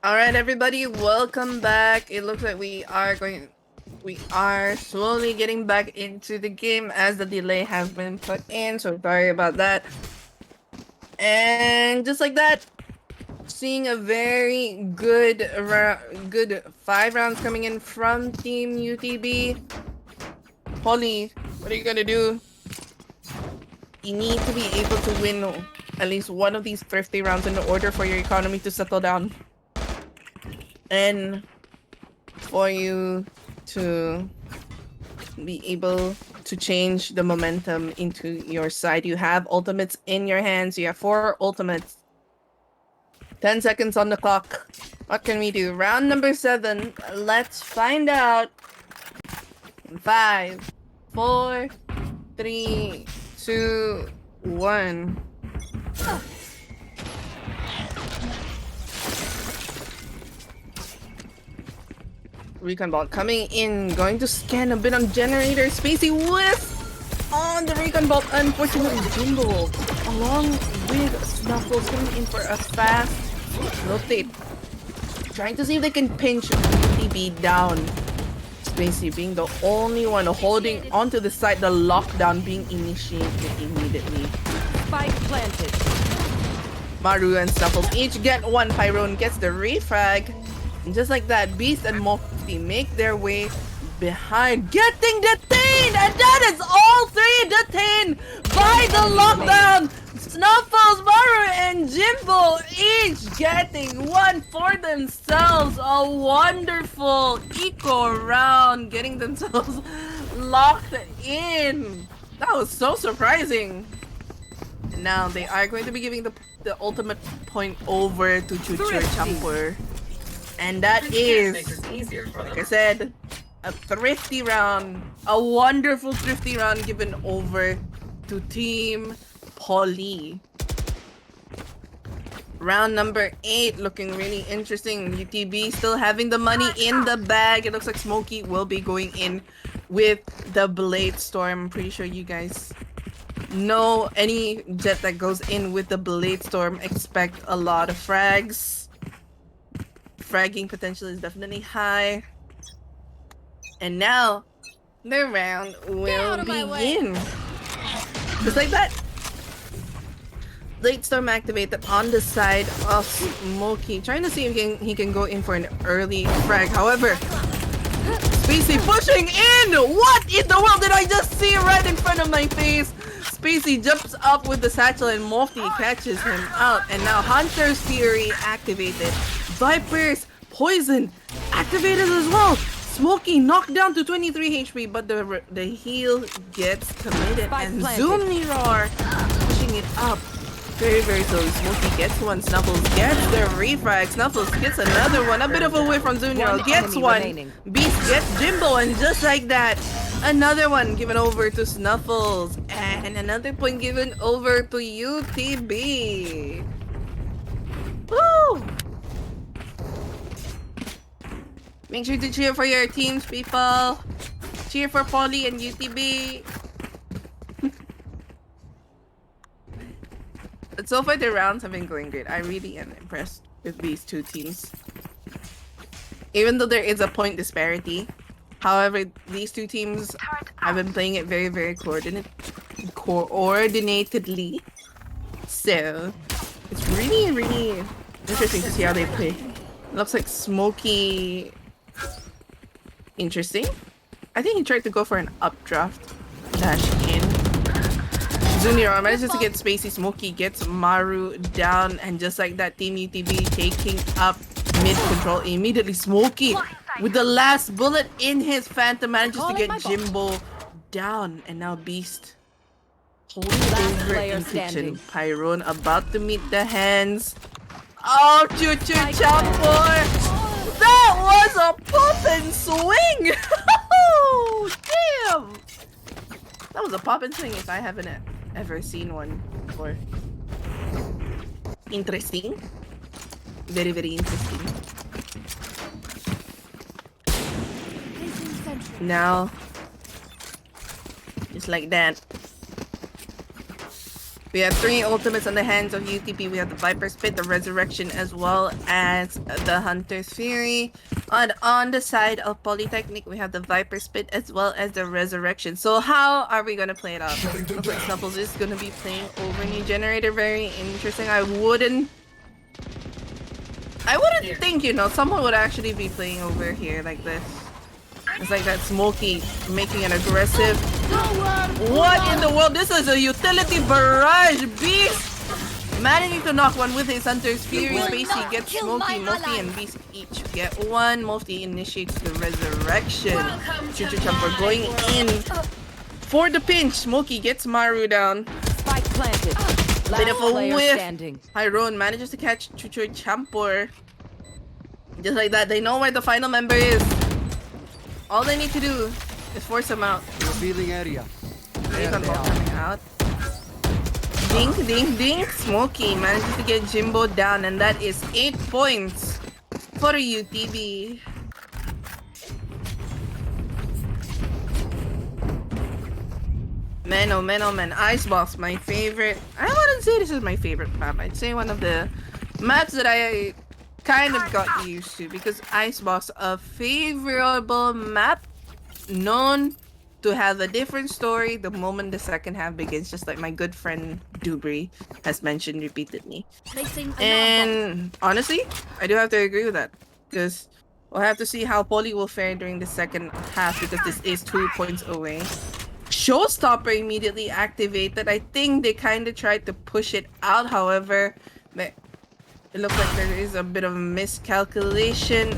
Alright everybody, welcome back. It looks like we are slowly getting back into the game as the delay has been put in, so sorry about that. And just like that, seeing a very good 5 rounds coming in from Team UTB. Polly, what are you gonna do? You need to be able to win at least one of these thrifty rounds in order for your economy to settle down. And for you to be able to change the momentum into your side. You have ultimates in your hands. You have 4 ultimates. 10 seconds on the clock. What can we do? Round number 7. Let's find out. 5, 4, 3, 2, 1. Recon bot coming in, going to scan a bit on generator. Spacey whiff on the recon bot. Unfortunately, Jimbo along with Snuffles coming in for a fast rotate, trying to see if they can pinch UTB down. Spacey being the only one holding onto the side, the lockdown being initiated immediately. Spike planted. Maru and Snuffles each get 1. Pyrone gets the refrag. And just like that, Beast and Mofty make their way behind, getting detained! And that is all 3 detained by the lockdown! Snuffles, Maru, and Jimbo each getting 1 for themselves. A wonderful eco round, getting themselves locked in. That was so surprising. And now they are going to be giving the ultimate point over to Chucho Champer. And that is, like I said, a thrifty round. A wonderful thrifty round given over to Team Poly. Round number 8 looking really interesting. UTB still having the money in the bag. It looks like Smokey will be going in with the Blade Storm. I'm pretty sure you guys know any jet that goes in with the Blade Storm, expect a lot of frags. Fragging potential is definitely high. And now the round will begin. Just like that. Blade Storm activated on the side of Smokey, trying to see if he can go in for an early frag. However, Spacey pushing in! What in the world did I just see right in front of my face? Spacey jumps up with the satchel and Mofty catches him out. And now Hunter's Fury activated. Viper's Poison activated as well. Smokey knocked down to 23 HP, but the heal gets committed. And Zoomniror pushing it up. Very, very slowly. Smokey gets 1. Snuffles gets the refrag. Snuffles gets another one. A bit of a whiff from Zoomniror. Gets 1. Remaining. Beast gets Jimbo, and just like that, another one given over to Snuffles. And another point given over to UTB. Woo! Make sure to cheer for your teams, people. Cheer for Poly and UTB. But so far the rounds have been going great. I really am impressed with these 2 teams. Even though there is a point disparity. However, these 2 teams have been playing it very, very coordinatedly. So, it's really, really interesting to see how they play. Looks like Smokey... Interesting. I think he tried to go for an updraft. Dash in. Zoomniror manages to get Spacey. Smokey gets Maru down. And just like that, Team UTB taking up mid control. Immediately, Smokey with the last bullet in his Phantom manages to get Jimbo down. And now Beast holding over in kitchen. Pyrone about to meet the hands. Oh, Chucho Champer! That was a pop and swing! Damn! That was a pop and swing if I haven't ever seen one before. Interesting. Very, very interesting. Now, just like that. We have 3 ultimates on the hands of UTB. We have the Viper's Pit, the Resurrection, as well as the Hunter's Fury. And on the side of Politeknik, we have the Viper's Pit as well as the Resurrection. So how are we gonna play it out? Looks like Snuffles is gonna be playing over New Generator. Very interesting. I wouldn't think, you know, someone would actually be playing over here like this. It's like that Smokey making an aggressive. What in the world? This is a utility barrage beast! Managing to knock one with his Hunter's Fury. Spacey gets Smokey, Mofty, and Beast each get one. Mofty initiates the Resurrection. Chuchu Chumper going in for the pinch. Smokey gets Maru down. Spike planted. Bit of a whiff. Standing. Tyrone manages to catch Chuchu Champor. Just like that, they know where the final member is. All they need to do is force him out. Revealing area. Recon ball coming out. Ding, ding, ding. Smokey manages to get Jimbo down, and that is 8 points for UTB. Man, oh man, oh man. Icebox, my favorite. I wouldn't say this is my favorite map. I'd say one of the maps that I kind of got used to, because Icebox, a favorable map known to have a different story the moment the second half begins, just like my good friend Dubry has mentioned repeatedly. And honestly, I do have to agree with that, because we'll have to see how Poly will fare during the second half, because this is 2 points away. Showstopper immediately activated. I think they kind of tried to push it out, however, it looks like there is a bit of a miscalculation.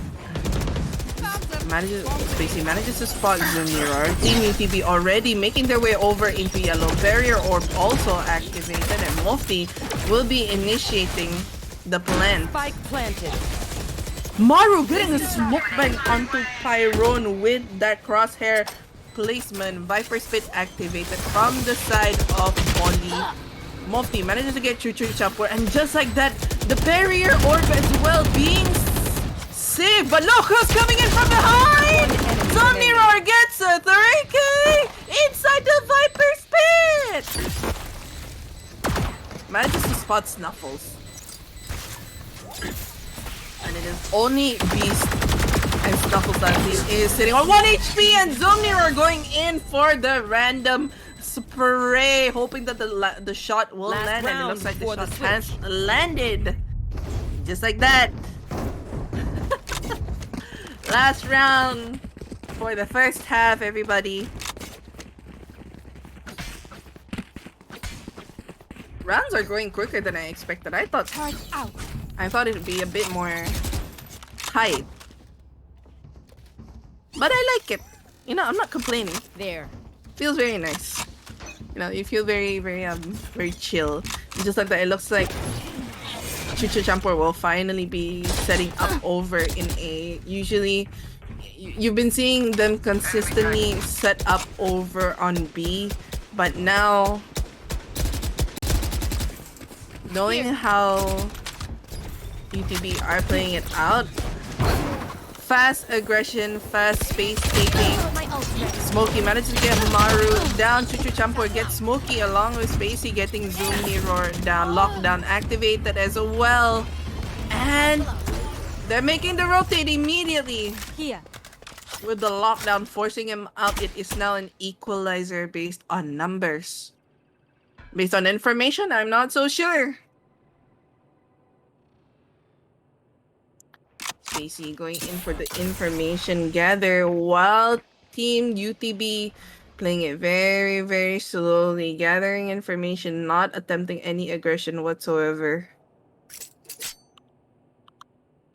Spacey manages to spot Zunira. Team UTB already making their way over into yellow. Barrier Orb also activated, and Mofty will be initiating the plant. Spike planted. Maru getting a smoke bang onto Pyrone with that crosshair placement. Viper's Pit activated from the side of Poly. Mofty manages to get Chuchu Chopper, and just like that, the barrier orb as well being saved. But look who's coming in from behind! Zomniroar gets a 3K inside the Viper's Pit! Manages to spot Snuffles. And it is only Beast and Snuffles that is sitting on 1 HP, and Zomniroar going in for the random spray, hoping that the shot will land, and it looks like the shot has landed. Just like that. Last round for the first half, everybody. Rounds are going quicker than I expected. I thought it would be a bit more tight. But I like it. You know, I'm not complaining. There. Feels very nice. You know, you feel very chill. And just like that, it looks like Chuchu Champor will finally be setting up over in A. Usually, you've been seeing them consistently set up over on B, but now, knowing how UTB are playing it out, fast aggression, fast space taking. Smokey manages to get Maru down. Chuchu Champor gets Smokey along with Spacey getting Zuniro down. Lockdown activated as well. And they're making the rotate immediately. Here. With the lockdown forcing him out, it is now an equalizer based on numbers. Based on information, I'm not so sure. Spacey going in for the information gather, while Team UTB playing it very, very slowly, gathering information, not attempting any aggression whatsoever.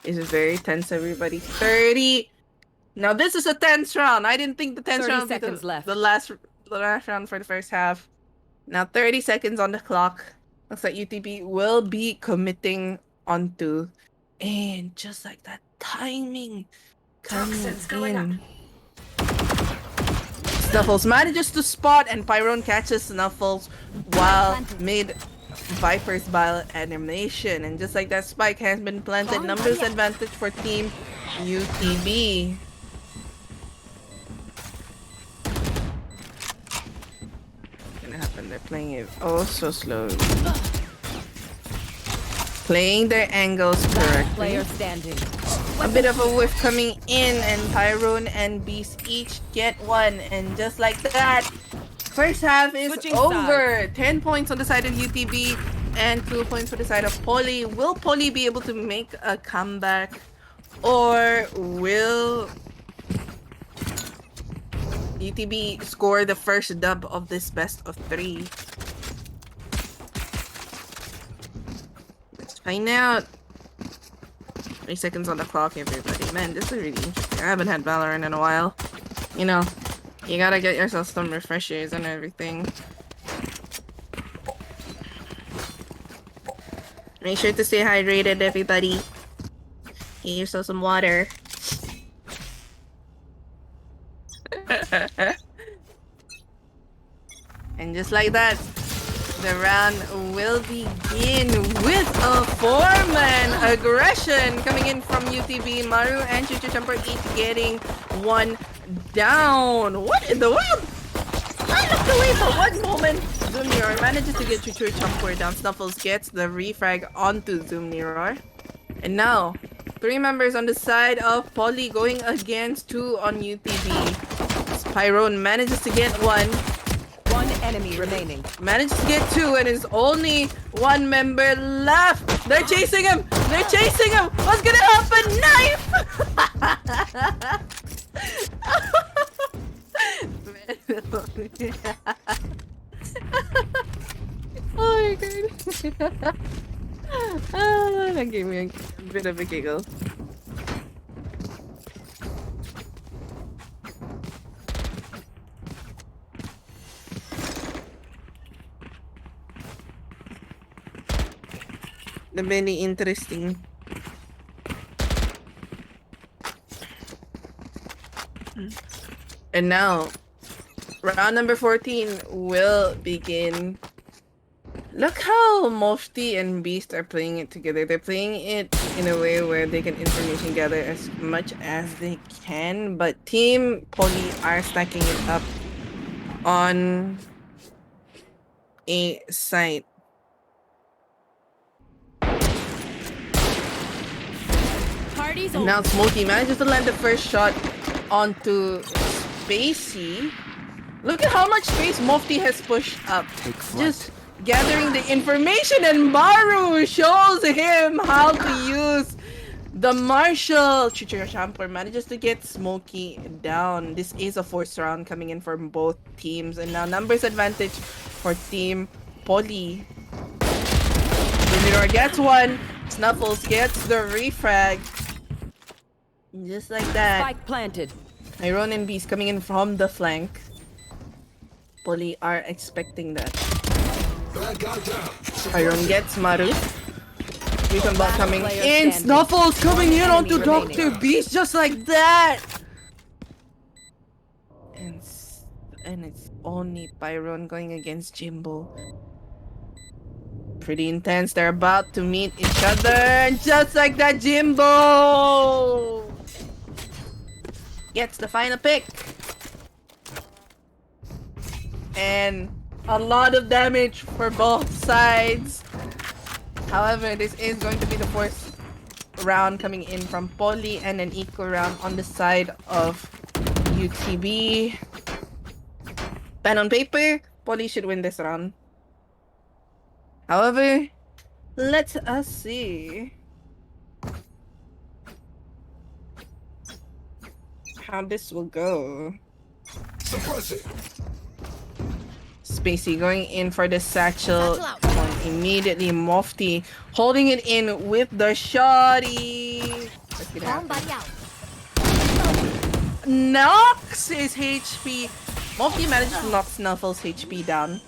This is very tense, everybody. 30. Now this is a tense round. I didn't think the tense round would be the last round for the first half. Now 30 seconds on the clock. Looks like UTB will be committing onto, and just like that, timing coming in. Snuffles manages to spot, and Pyrone catches Snuffles while mid Viper's Bile animation. And just like that, spike has been planted. Numbers advantage for Team UTB. What's gonna happen? They're playing it oh so slowly. Playing their angles correctly. Player standing. A bit of a whiff coming in, and Tyrone and Beast each get one, and just like that, first half is Switching over. 10 points on the side of UTB and 2 points for the side of Poly. Will Poly be able to make a comeback, or will UTB score the first dub of this best of 3? Let's find out. 3 seconds on the clock, everybody. Man, this is really interesting. I haven't had Valorant in a while. You know, you gotta get yourself some refreshers and everything. Make sure to stay hydrated, everybody. Get yourself some water. And just like that, the round will begin with a 4-man aggression coming in from UTB. Maru and Chancellor each getting one down. What in the world? I looked away for one moment. Zoom Mirror manages to get Chancellor down. Snuffles gets the refrag onto Zoom Mirror. And now, 3 members on the side of Poly going against 2 on UTB. Spyrone manages to get one. One enemy remaining. Managed to get 2, and is only 1 member left. They're chasing him. They're chasing him. What's gonna happen? Knife! Oh my god. That gave me a bit of a giggle. Very interesting. And now, round number 14 will begin. Look how Mofti and Beast are playing it together. They're playing it in a way where they can information gather as much as they can, but Team Poly are stacking it up on a site. And now Smokey manages to land the first shot onto Spacey. Look at how much space Mofti has pushed up. Just gathering the information, and Maru shows him how to use the Marshall. Chancellor manages to get Smokey down. This is a 4th round coming in from both teams, and now numbers advantage for Team Poly. Luminor gets one. Snuffles gets the refrag. Just like that. Spike planted. Tyrone and Beast coming in from the flank. Poly are expecting that. Tyrone gets Maru. Recon bot coming in. Snuffles coming in onto Dr. Beast just like that. And it's only Tyrone going against Jimbo. Pretty intense. They're about to meet each other. Just like that, Jimbo gets the final pick. And a lot of damage for both sides. However, this is going to be the 4th round coming in from Poly, and an equal round on the side of UTB. Pen on paper, Poly should win this round. However, let us see how this will go. Spacey going in for the satchel. Immediately, Mofti holding it in with the shotty. Knocks his HP. Mofti managed to knock Snuffles' HP down,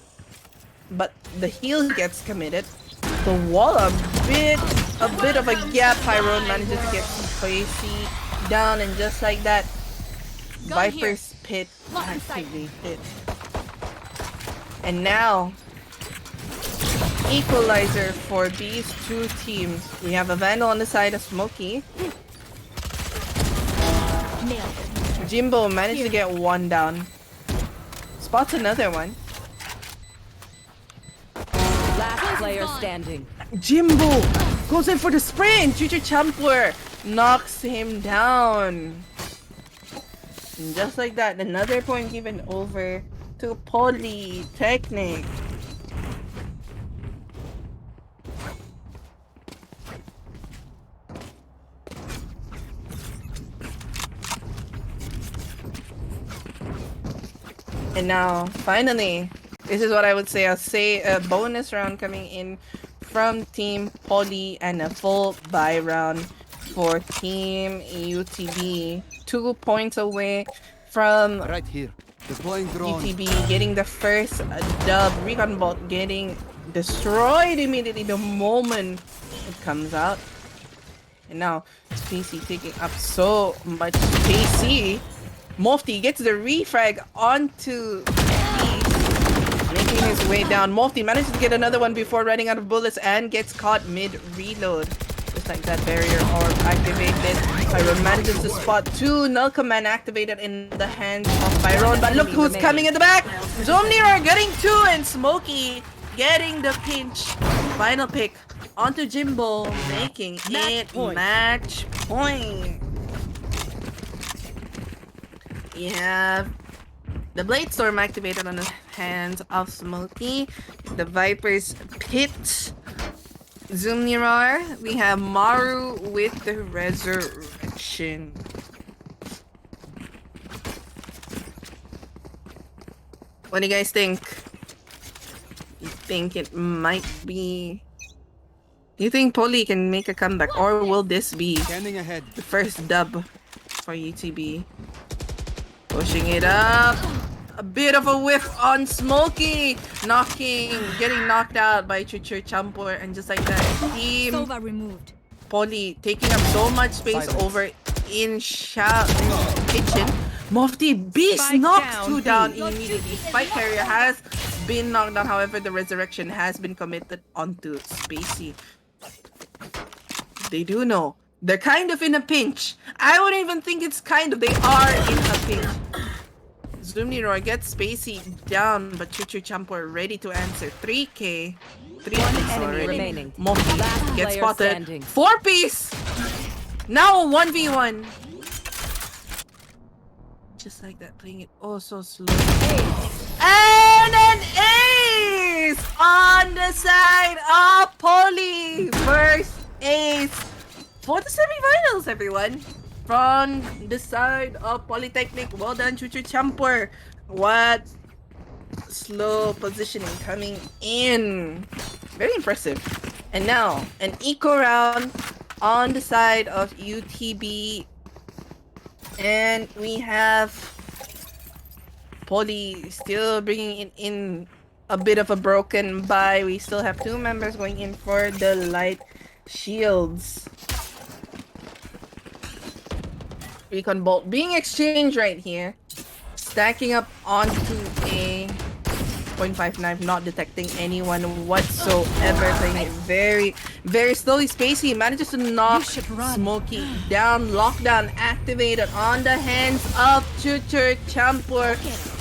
but the heal gets committed. The wall a bit of a gap. Tyrone manages to get Spacey down, and just like that, Viper's Pit activated. And now, equalizer for these 2 teams. We have a Vandal on the side of Smokey. Jimbo managed to get 1 down. Spots another one. Last player standing. Jimbo goes in for the sprint. Chancellor knocks him down. And just like that, another point given over to Politeknik. And now, finally, this is what I would say. I'll say a bonus round coming in from Team Poly and a full buy round for Team UTB. 2 points away from Right here. Deploying drone. UTB getting the first dub. Recon Bolt getting destroyed immediately the moment it comes out. And now, PC taking up so much PC. Mofti gets the refrag onto East, making his way down. Mofti manages to get another one before running out of bullets and gets caught mid-reload. Just like that barrier orb activated. Pyron manages to spot 2 null command activated in the hands of Pyron. But look who's coming in the back! Zomnir are getting 2 and Smokey getting the pinch. Final pick onto Jimbo, making it match point. We have the Blade Storm activated on the hands of Smokey. The Viper's Pit. Zumnirar. We have Maru with the Resurrection. What do you guys think? You think it might be... Do you think Poly can make a comeback, or will this be Scanning ahead. the first dub for UTB? Pushing it up. A bit of a whiff on Smokey. Getting knocked out by Chancellor. And just like that, Team Sova removed. Poly taking up so much space over in kitchen. Mofti Beast Spike knocks down, 2 down B. immediately. Spike carrier has been knocked down. However, the resurrection has been committed onto Spacey. They do know. They're kind of in a pinch. I wouldn't even think it's kind of. They are in a pinch. Zumniror gets Spacey down, but Chancellor ready to answer. 3K. 3 enemy already. remaining. Mofti Last gets player spotted. standing. 4-piece! Now a 1v1. Just like that, playing it oh so slow. And an ace on the side of Poly. First ace for the semifinals, everyone. From the side of Politeknik. Well done, Chancellor. What slow positioning coming in. Very impressive. And now, an eco round on the side of UTB. And we have Poly still bringing it in a bit of a broken buy. We still have 2 members going in for the light shields. Recon Bolt being exchanged right here. Stacking up onto a .5 knife, not detecting anyone whatsoever. Playing it very, very slowly. Spacey manages to knock Smokey down. Lockdown activated on the hands of Chancellor.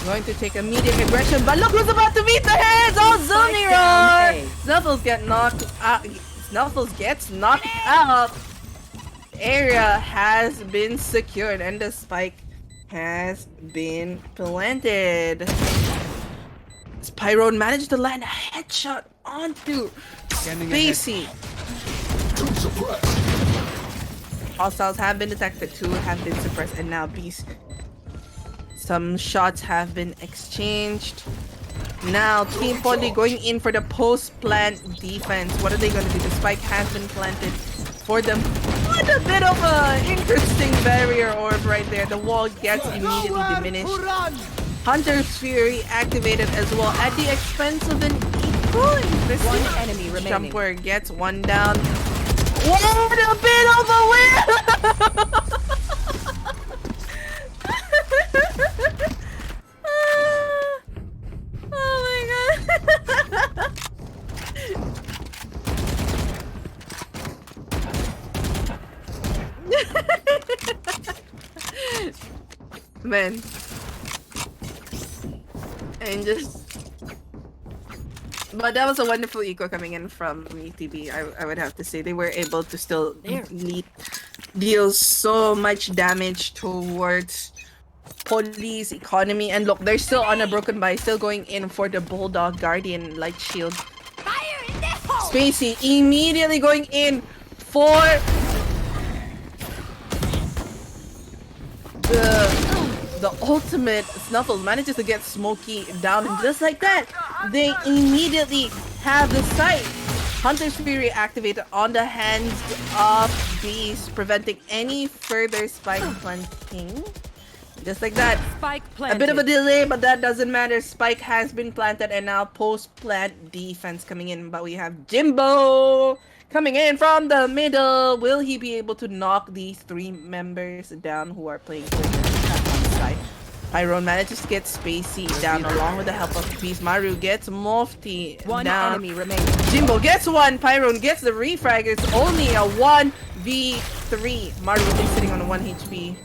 Going to take immediate aggression, but look who's about to meet the hands! Oh, Zumniror! Snuffles get knocked out. Snuffles gets knocked out. Area has been secured and the spike has been planted. Pyron managed to land a headshot onto Spacey. Hostiles have been detected, 2 have been suppressed, and now Beast. Some shots have been exchanged. Now Team Poly going in for the post-plant defense. What are they going to do? The spike has been planted for them. What a bit of a interesting barrier orb right there. The wall gets immediately diminished. Hunter's Fury activated as well at the expense of an equal. One enemy remaining. Chancellor gets 1 down. What a bit of a win! Oh my god. Man. And just... But But that was a wonderful eco coming in from UTB. I would have to say they were able to still deal so much damage towards Poli's economy. And look, they're still on a broken buy, still going in for the Bulldog Guardian Light Shield. Spacey immediately going in for the ultimate. Snuffles manages to get Smokey down, and just like that, they immediately have the sight. Hunter's Fury activated on the hands of Beast, preventing any further spike planting. Just like that. Spike planted. A bit of a delay, but that doesn't matter. Spike has been planted, and now post-plant defense coming in. But we have Jimbo coming in from the middle. Will he be able to knock these three members down who are playing on the side? Pyron manages to get Spacey down along with the help of Beast. Maru gets Mofti One down. enemy remaining. Jimbo gets one. Pyron gets the refrag. It's only a 1v3. Maru is sitting on a 1 HP.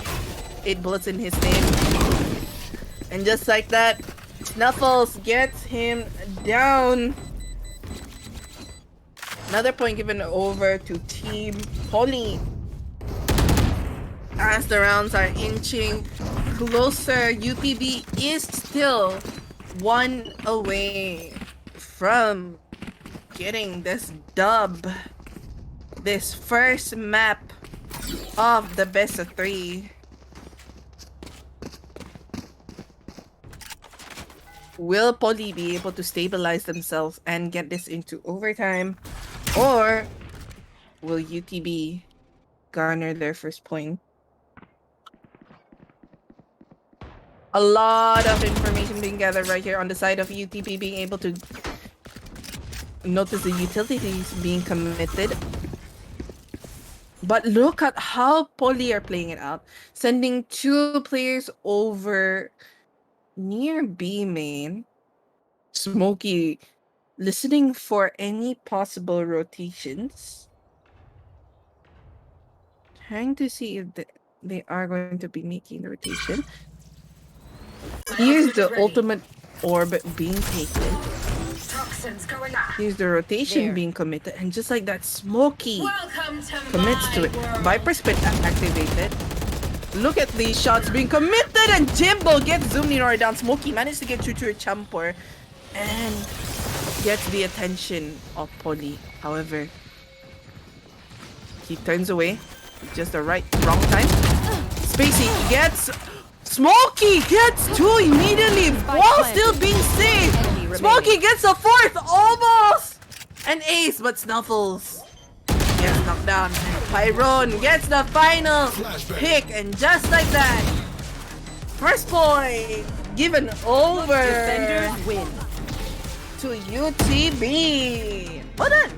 8 bullets in his name. And just like that, Snuffles gets him down. Another point given over to Team Poly. As the rounds are inching closer, UTB is still 1 away from getting this dub. This first map of the best of 3. Will Poly be able to stabilize themselves and get this into overtime? Or will UTB garner their first point? A lot of information being gathered right here on the side of UTB, being able to notice the utilities being committed. But look at how Poly are playing it out. Sending 2 players over near B main. Smokey listening for any possible rotations. Trying to see if they are going to be making the rotation. Here's the ultimate orb being taken. Here's the rotation being committed. And just like that, Smokey commits to it. Viper Spit activated. Look at these shots being committed, and Jimbo gets Zumninor down. Smokey managed to get Chuchur Champor and gets the attention of Poly. However, he turns away. Just the wrong time. Spacey gets... Smokey gets 2 immediately while still being safe. Smokey gets a 4th, almost! An ace, but Snuffles gets knocked down. And Pyron gets the final pick, and just like that, first point given over Defenders win. to UTB. Well done.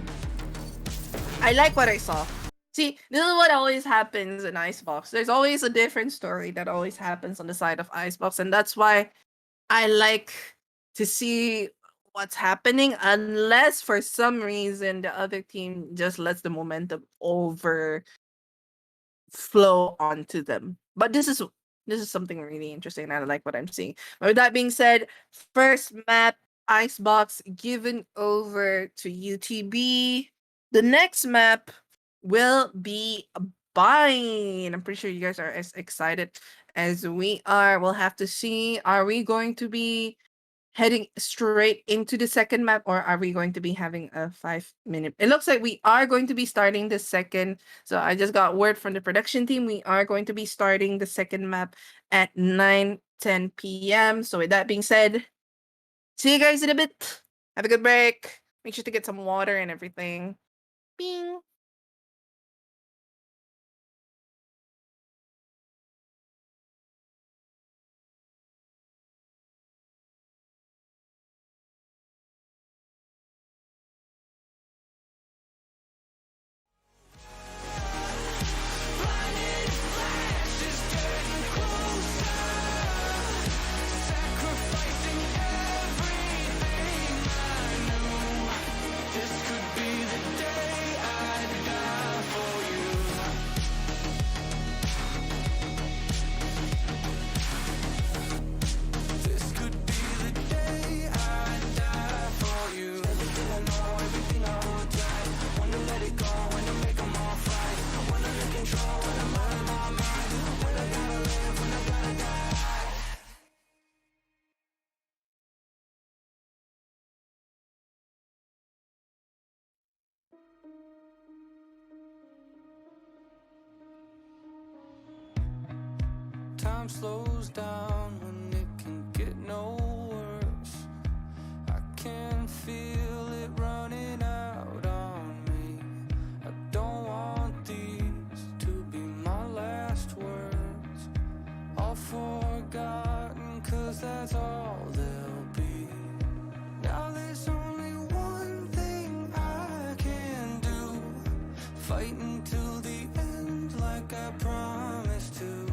I like what I saw. See, this is what always happens in Icebox. There's always a different story that always happens on the side of Icebox, and that's why I like to see what's happening, unless for some reason the other team just lets the momentum overflow onto them. But this is something really interesting, and I like what I'm seeing. But with that being said, first map, Icebox given over to UTB. The next map will be Bind. I'm pretty sure you guys are as excited as we are. We'll have to see. Are we going to be heading straight into the second map, or are we going to be having a 5-minute? It looks like we are going to be starting the second. So I just got word from the production team. We are going to be starting the second map at 9:10 p.m. So with that being said, see you guys in a bit. Have a good break. Make sure to get some water and everything. Bing. Time slows down when it can get no worse. I can feel it running out on me. I don't want these to be my last words. All forgotten, 'cause that's all they'll be. Now there's only one thing I can do. Fight until the end like I promised to.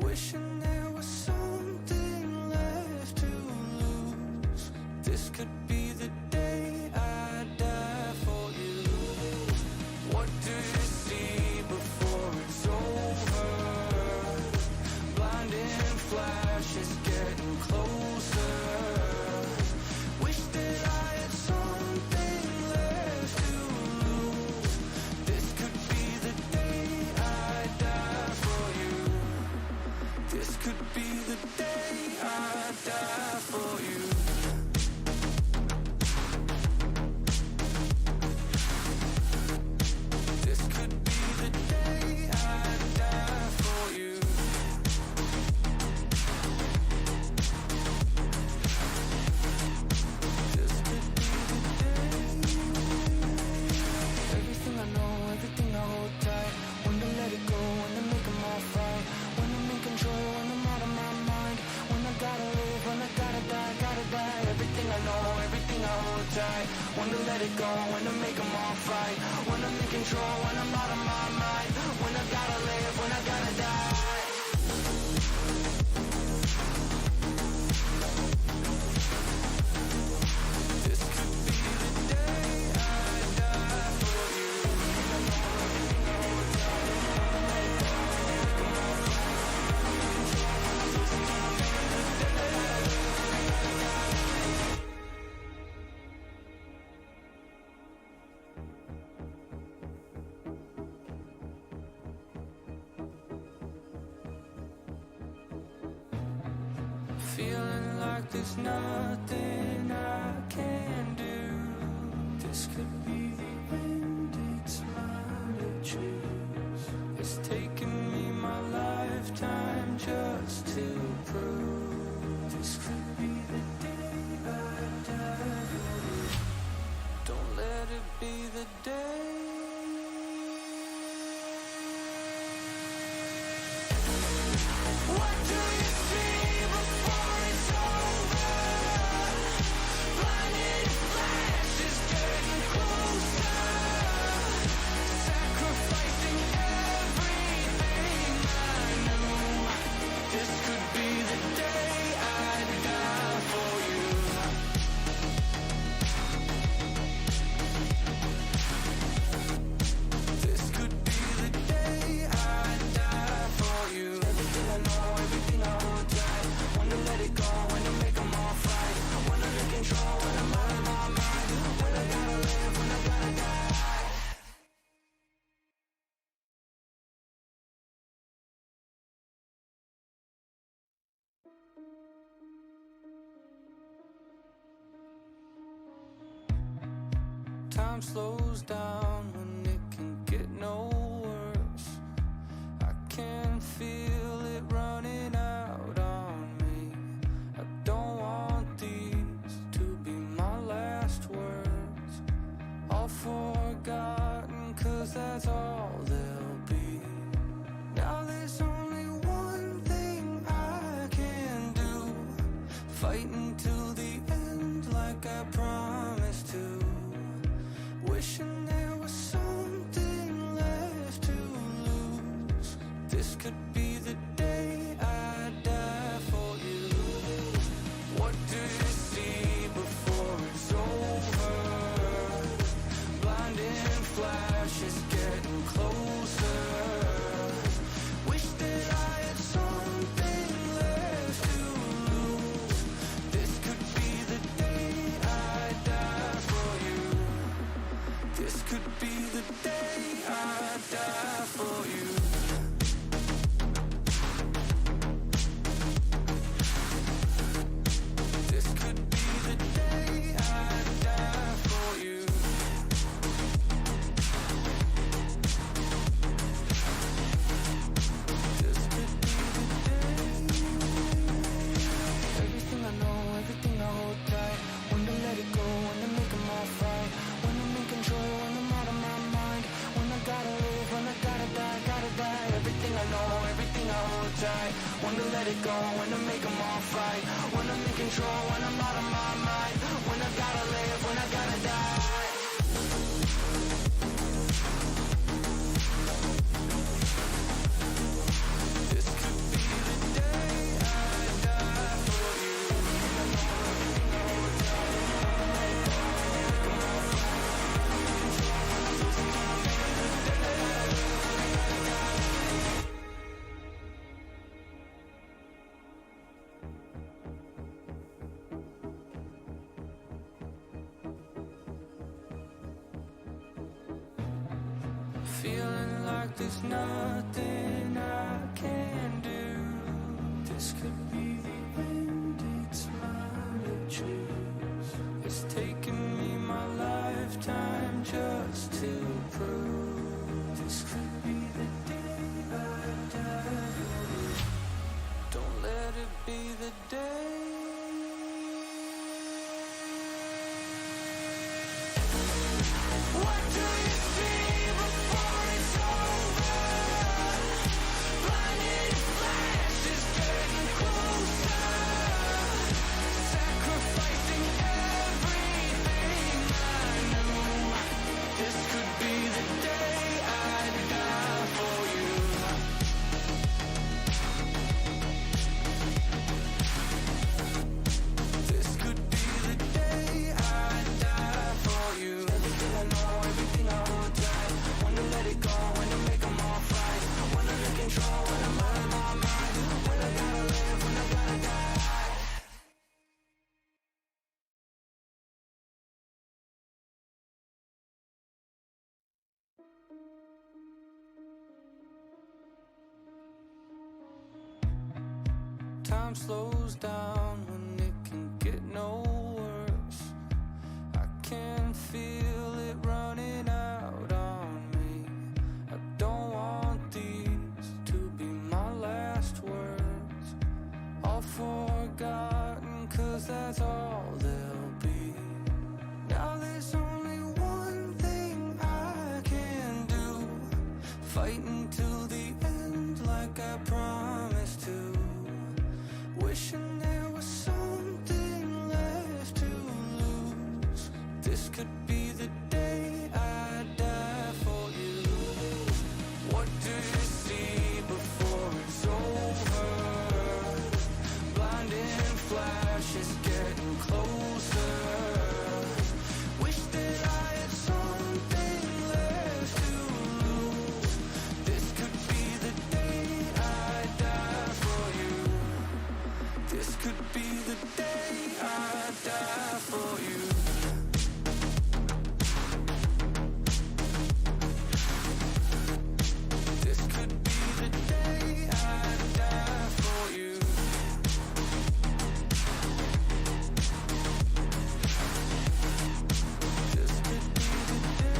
Wishing there was something left to lose. This could be the day I die for you. What do you see before it's over? Blinding flashes getting closer. Wish that I had something left to lose. This could be the day I die for you. This could be the day I die for you. This could be the day I die for you. This could be the day. Everything I know, everything I hold tight. When to let it go, when to make them all fight. When I'm in control, when I'm out of my mind. When I gotta live, when I gotta die, gotta die. Everything I know, everything I hold tight. When to let it go, when to make them all fight. When I'm in control, when I'm out of my mind. When I gotta live, when I gotta die. This could be the day I die for you. Feeling like there's nothing I can do. This could be the end, it's mine to choose. It's taken me my lifetime just to prove. This could be the day I die. Don't let it be the day. What do you see before it's over? Blinding flashes getting closer. Sacrificing everything I knew. This could be the day I die for you. This could be the day I die for you. Everything I know, everything I hold tight. When to let it go, when to make them all fight. When I'm in control, when I'm out of my mind. When I gotta live, when I gotta die. Time slows down when it can get no worse. I can feel it running out on me. I don't want these to be my last words. All forgotten, 'cause that's all they'll be. Now there's only one thing I can do. Fight until the end like I promised to. Wishing there was something left to lose. This could be the day I die for you. What do you see before it's over? Blinding flashes getting closer. Wish that I had something left to lose. This could be the day I die for you. This could be the day I die for you. tight. When to let it go, when to make them all fight. When I'm in control, when I'm out of my mind. When I gotta live, when I gotta die. This could be the day I die for you. Feeling like there's nothing I can do. This could be the end, it's mine to choose. It's taken me my lifetime just to prove. This could be the day I die. Don't let it be the day. What do you see before it's over? Blinded flashes getting closer. Sacrificing everything I knew. This could be the day I die for you. This could be the day I die for you. Everything I know, everything I hold tight. When to let it go, when to make them all fight. When I'm in control, when I'm out of my mind. When I gotta live, when I gotta die. Time slows down when it can get no worse. I can feel it running out on me. I don't want these to be my last words. All forgotten, 'cause that's all they'll be. Now there's only one thing I can do. Fight until the end like I promised to. Wishing there was something left to lose. This could be the day I die for you. What do you see before it's over? Blinding flashes getting closer. Wish that I had something left to lose. This could be the day I die for you. This could be the day I die for you. This could be the day I die for you. This could be the day.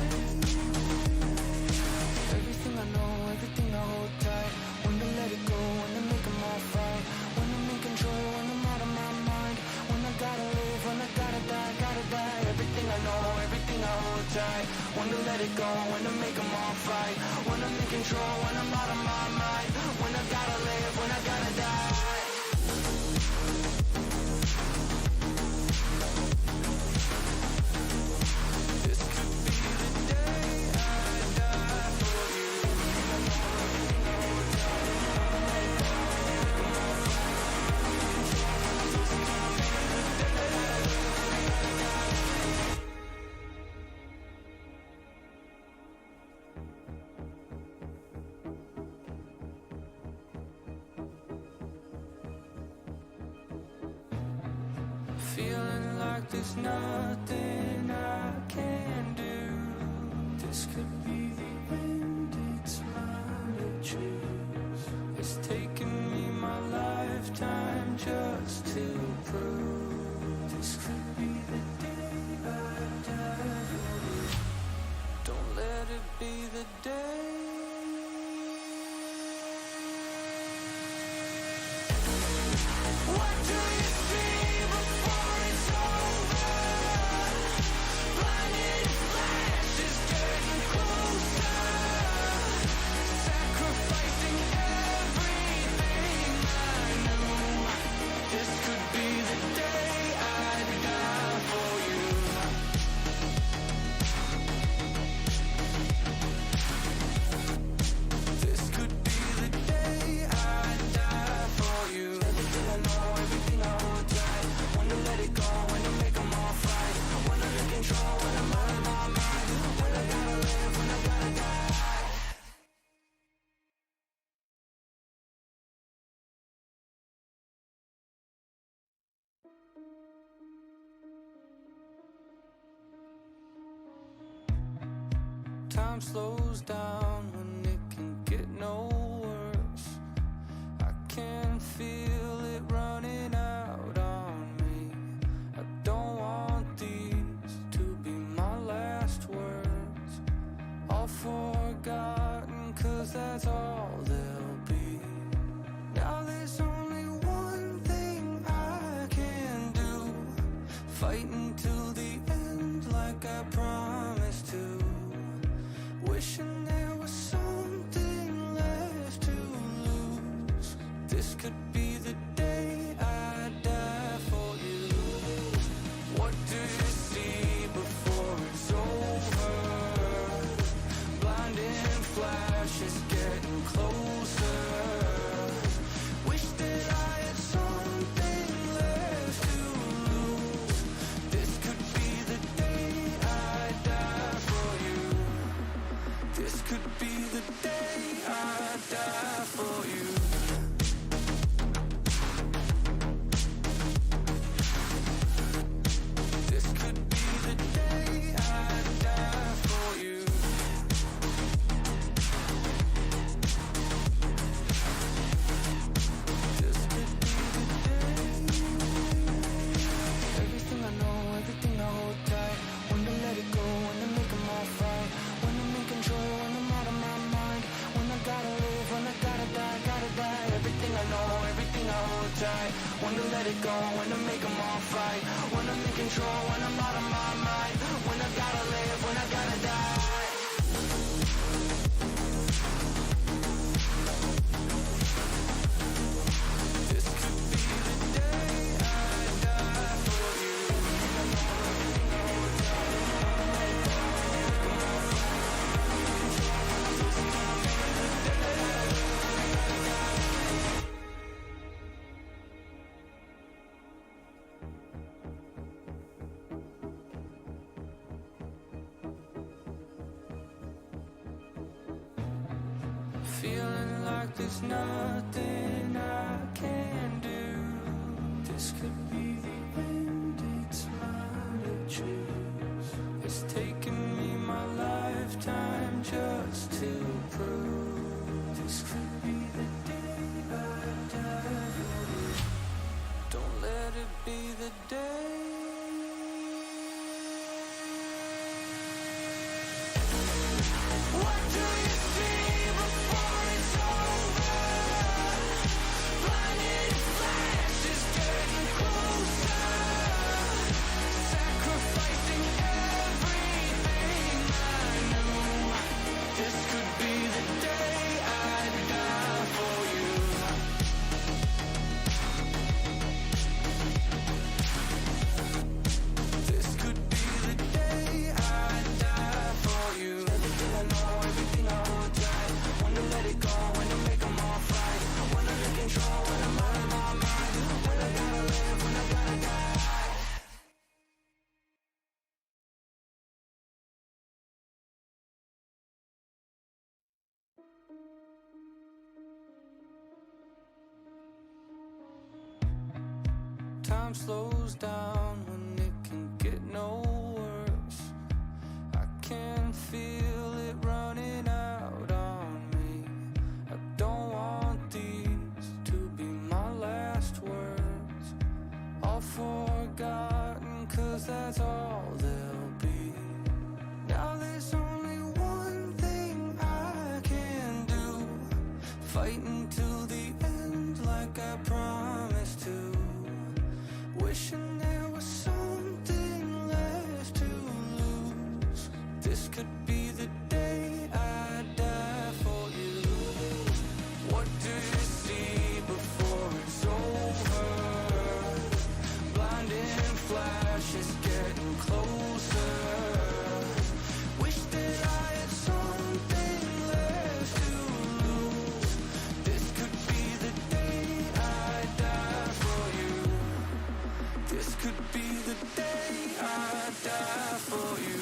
Everything I know, everything I hold tight. When to let it go, when to make them all fight. When I'm in control, when I'm out of my mind. When I gotta live, when I gotta die, gotta die. Everything I know, everything I hold tight. When to let it go, when to make them all fight. When I'm in control, when I'm out of my mind. When I gotta live, when I gotta die. This could be the day I die for you. Feeling like there's nothing I can do. This could be the end, it's mine to choose. It's taken me my lifetime just to prove. This could be the day I die. Don't let it be the day. What do you see before it's over? time slows down when it can get no worse. I can feel it running out on me. I don't want these to be my last words. All forgotten, 'cause that's all they'll be. Now there's only one thing I can do, fight until the end like I promised to. Wishing there was something left to lose. This could be the day I die for you. What do you see before it's over? Blinding flashes getting closer. Wish that I had something left to lose. This could be the day I die for you. This could be the day I die for you. This could be the day I die for you. This could be the day. Everything I know, everything I hold tight. When to let it go, when to make them all fight. When I'm in control, when I'm out of my mind. When I gotta live, when I gotta die, gotta die. Everything I know, everything I hold tight. When to let it go, when to make them all fight. When I'm in control, when I'm out of my mind. When I gotta live, when I gotta die. This could be the day I die for you. Feeling like there's nothing I can do. This could be the end, it's mine to choose. It's taken me my lifetime just to prove. This could be the day I die for you. Don't let it be the day. What do you see before it's over? Blinded flashes getting closer. Sacrificing everything I knew. This could be the day I die for you. This could be the day I die for you. Everything I know, everything I hold tight. When to let it go, when to make them all fight. When I'm in control, when I'm out of my mind. When I gotta live, when I gotta die. Time slows down when it can get no worse. I can feel it running out on me. I don't want these to be my last words. All forgotten, 'cause that's all they'll be. Now there's only one thing I can do, fight until the end like I promised to. Wishing there was something left to lose. This could be the day I die for you. What do you see before it's over? Blinding flashes getting closer. Wish that I had something left to lose. This could be the day I die for you. This could be the day I die for you.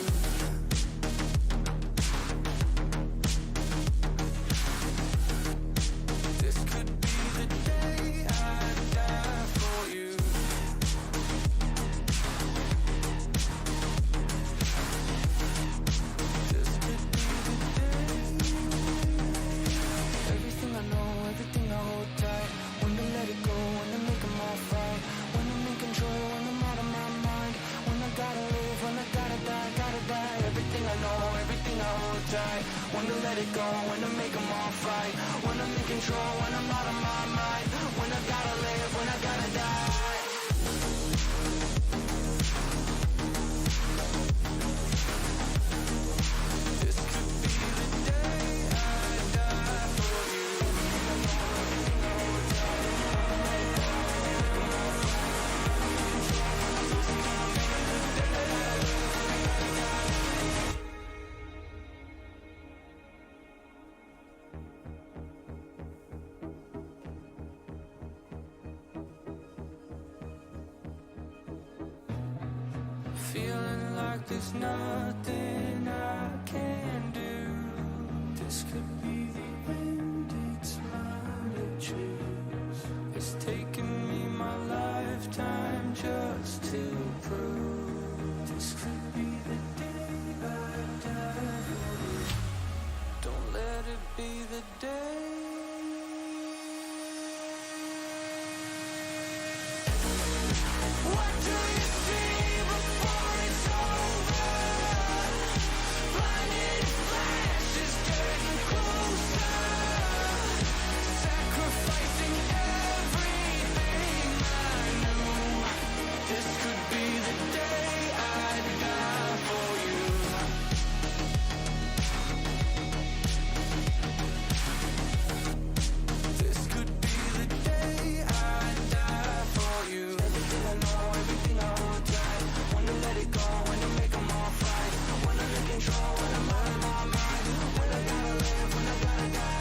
tight. When to let it go, when to make them all fight. When I'm in control, when I'm out of my mind. When I gotta live, when I gotta die. This could be the day I die for you. Feeling like there's nothing I can do. This could be the end, it's mine to choose. It's taken me my lifetime just to prove. This could be the day I die for you. Don't let it be the day. What do you see before it's over? Blinded flashes getting closer. Sacrificing everything I knew. This could be the day I die for you. This could be the day I die for you. Everything I know, everything I hold tight. When to let it go, when to make them all fight. When I'm in control, when I'm out of my mind. When I gotta live, when I gotta die.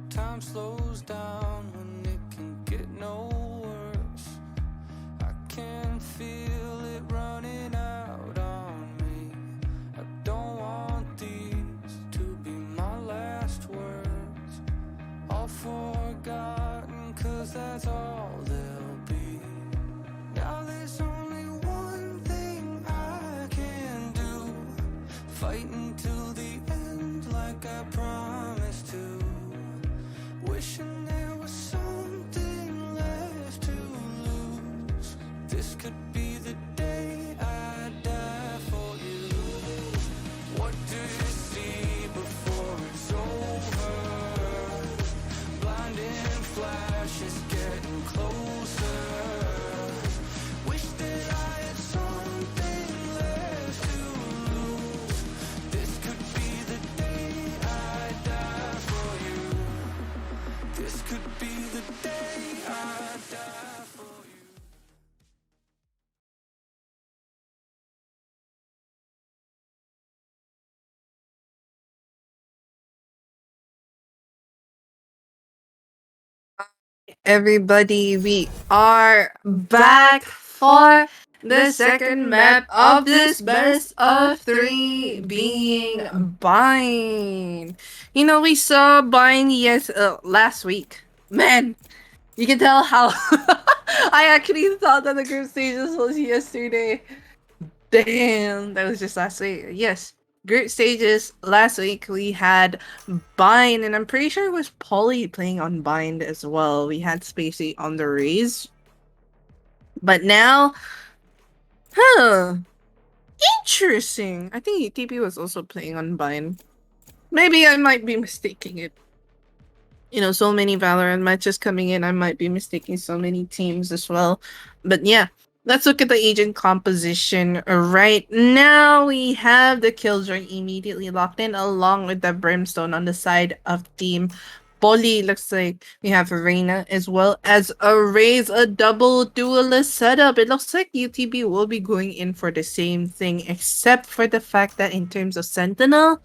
Time slows down when it can get no worse. I can feel it running out on me. I don't want these to be my last words. All forgotten, 'cause that's all they'll be. Now there's only one thing I can do. Fight until the end like I promised to. Wishing there was something left to lose. This could be the day I die for you. What do you see before it's over? Blinding flashes getting closer. Wish that I had something left to lose. This could be the day I die for you. This could be the day I die for you. Everybody, we are back for the second map of this best of three, being Bind. You know, we saw Bind last week. Man, you can tell how I actually thought that the group stages was yesterday. Damn, that was just last week. Yes, group stages last week we had Bind, and I'm pretty sure it was Polly playing on Bind as well. We had Spacey on the Raze. But now, interesting. I think UTB was also playing on Bind. Maybe I might be mistaking it. You know, so many Valorant matches coming in, I might be mistaking so many teams as well. But yeah, let's look at the agent composition. Right now, we have the Killjoy immediately locked in, along with the Brimstone on the side of Team Poly. Looks like we have Reina as well as a Raze, a double duelist setup. It looks like UTB will be going in for the same thing, except for the fact that in terms of Sentinel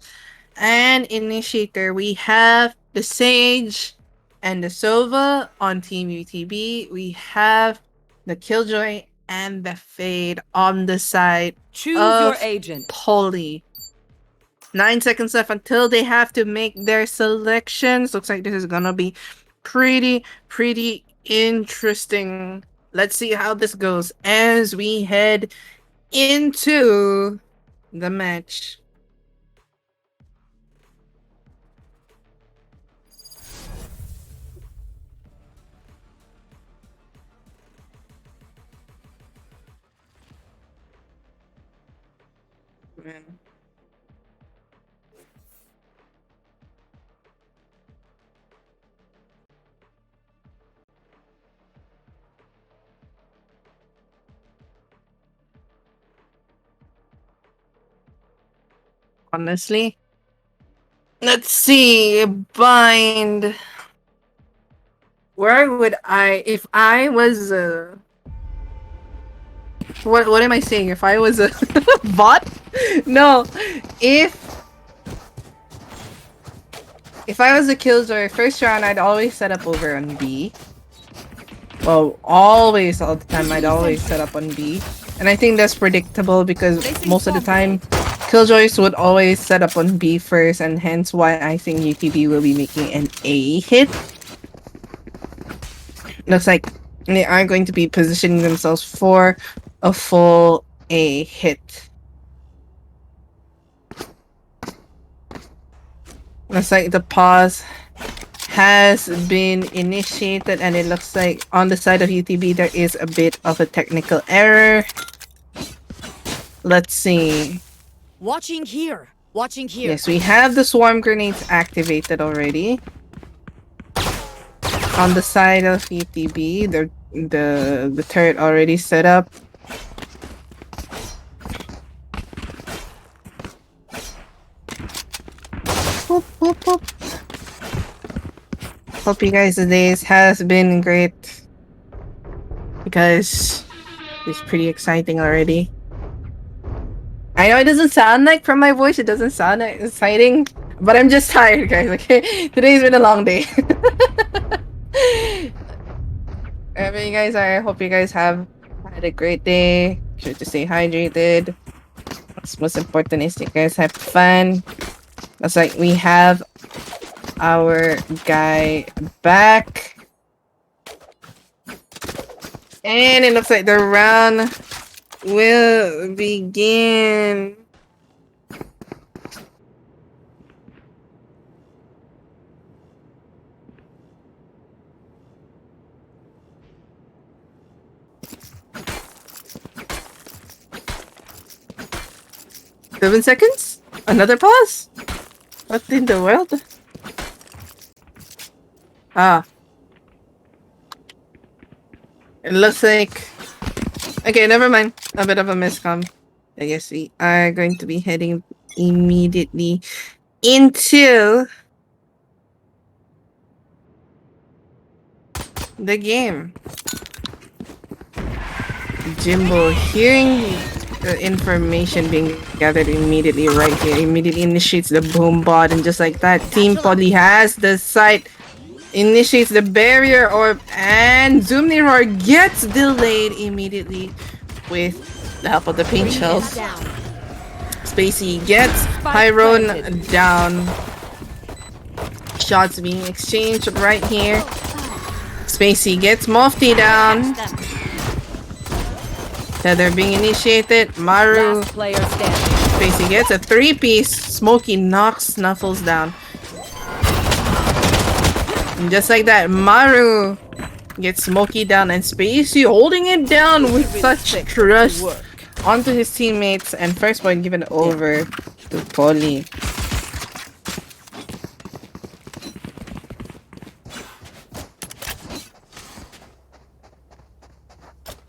and Initiator, we have the Sage and the Sova on Team UTB. We have the Killjoy and the Fade on the side Choose of your agent. Poly. 9 seconds left until they have to make their selections. Looks like this is gonna be pretty interesting. Let's see how this goes as we head into the match. man. Honestly. Let's see. Bind. Where would I if I was what am I saying? If I was a bot? No. If I was a killjoy, first round I'd always set up over on B. Well, always all the time I'd always set up on B. And I think that's predictable because most of the time killjoys would always set up on B first, and hence why I think UTB will be making an A hit. Looks like they are going to be positioning themselves for a full A hit. Looks like the pause has been initiated, and it looks like on the side of UTB there is a bit of a technical error. Let's see. Watching here. Watching here. Yes, we have the swarm grenades activated already. On the side of UTB, the turret already set up. Boop, boop, boop. Hope you guys' days has been great because it's pretty exciting already. I know it doesn't sound like from my voice, it doesn't sound like exciting, but I'm just tired, guys. Okay, today's been a long day. Wherever you guys are, I hope you guys have had a great day. Make sure to stay hydrated. What's most important is you guys have fun. Looks like we have our guy back. And it looks like the round will begin. Seven seconds? Another pause? What in the world? Ah. It looks like... Okay, never mind. A bit of a miscom. I guess we are going to be heading immediately into the game. Jimbo hearing the information being gathered immediately right here. Immediately initiates the boom bot, and just like that, Team Poly has the site. Initiates the barrier orb, and Zoomniror gets delayed immediately with the help of the paint shells. Spacey gets Pyron down. Shots being exchanged right here. Spacey gets Mofty down. Tether being initiated. Maru. Spacey gets a 3-piece. Smokey knocks Snuffles down. And just like that, Maru gets Smokey down, and Spacey holding it down with such trust onto his teammates, and first point given over to Polly.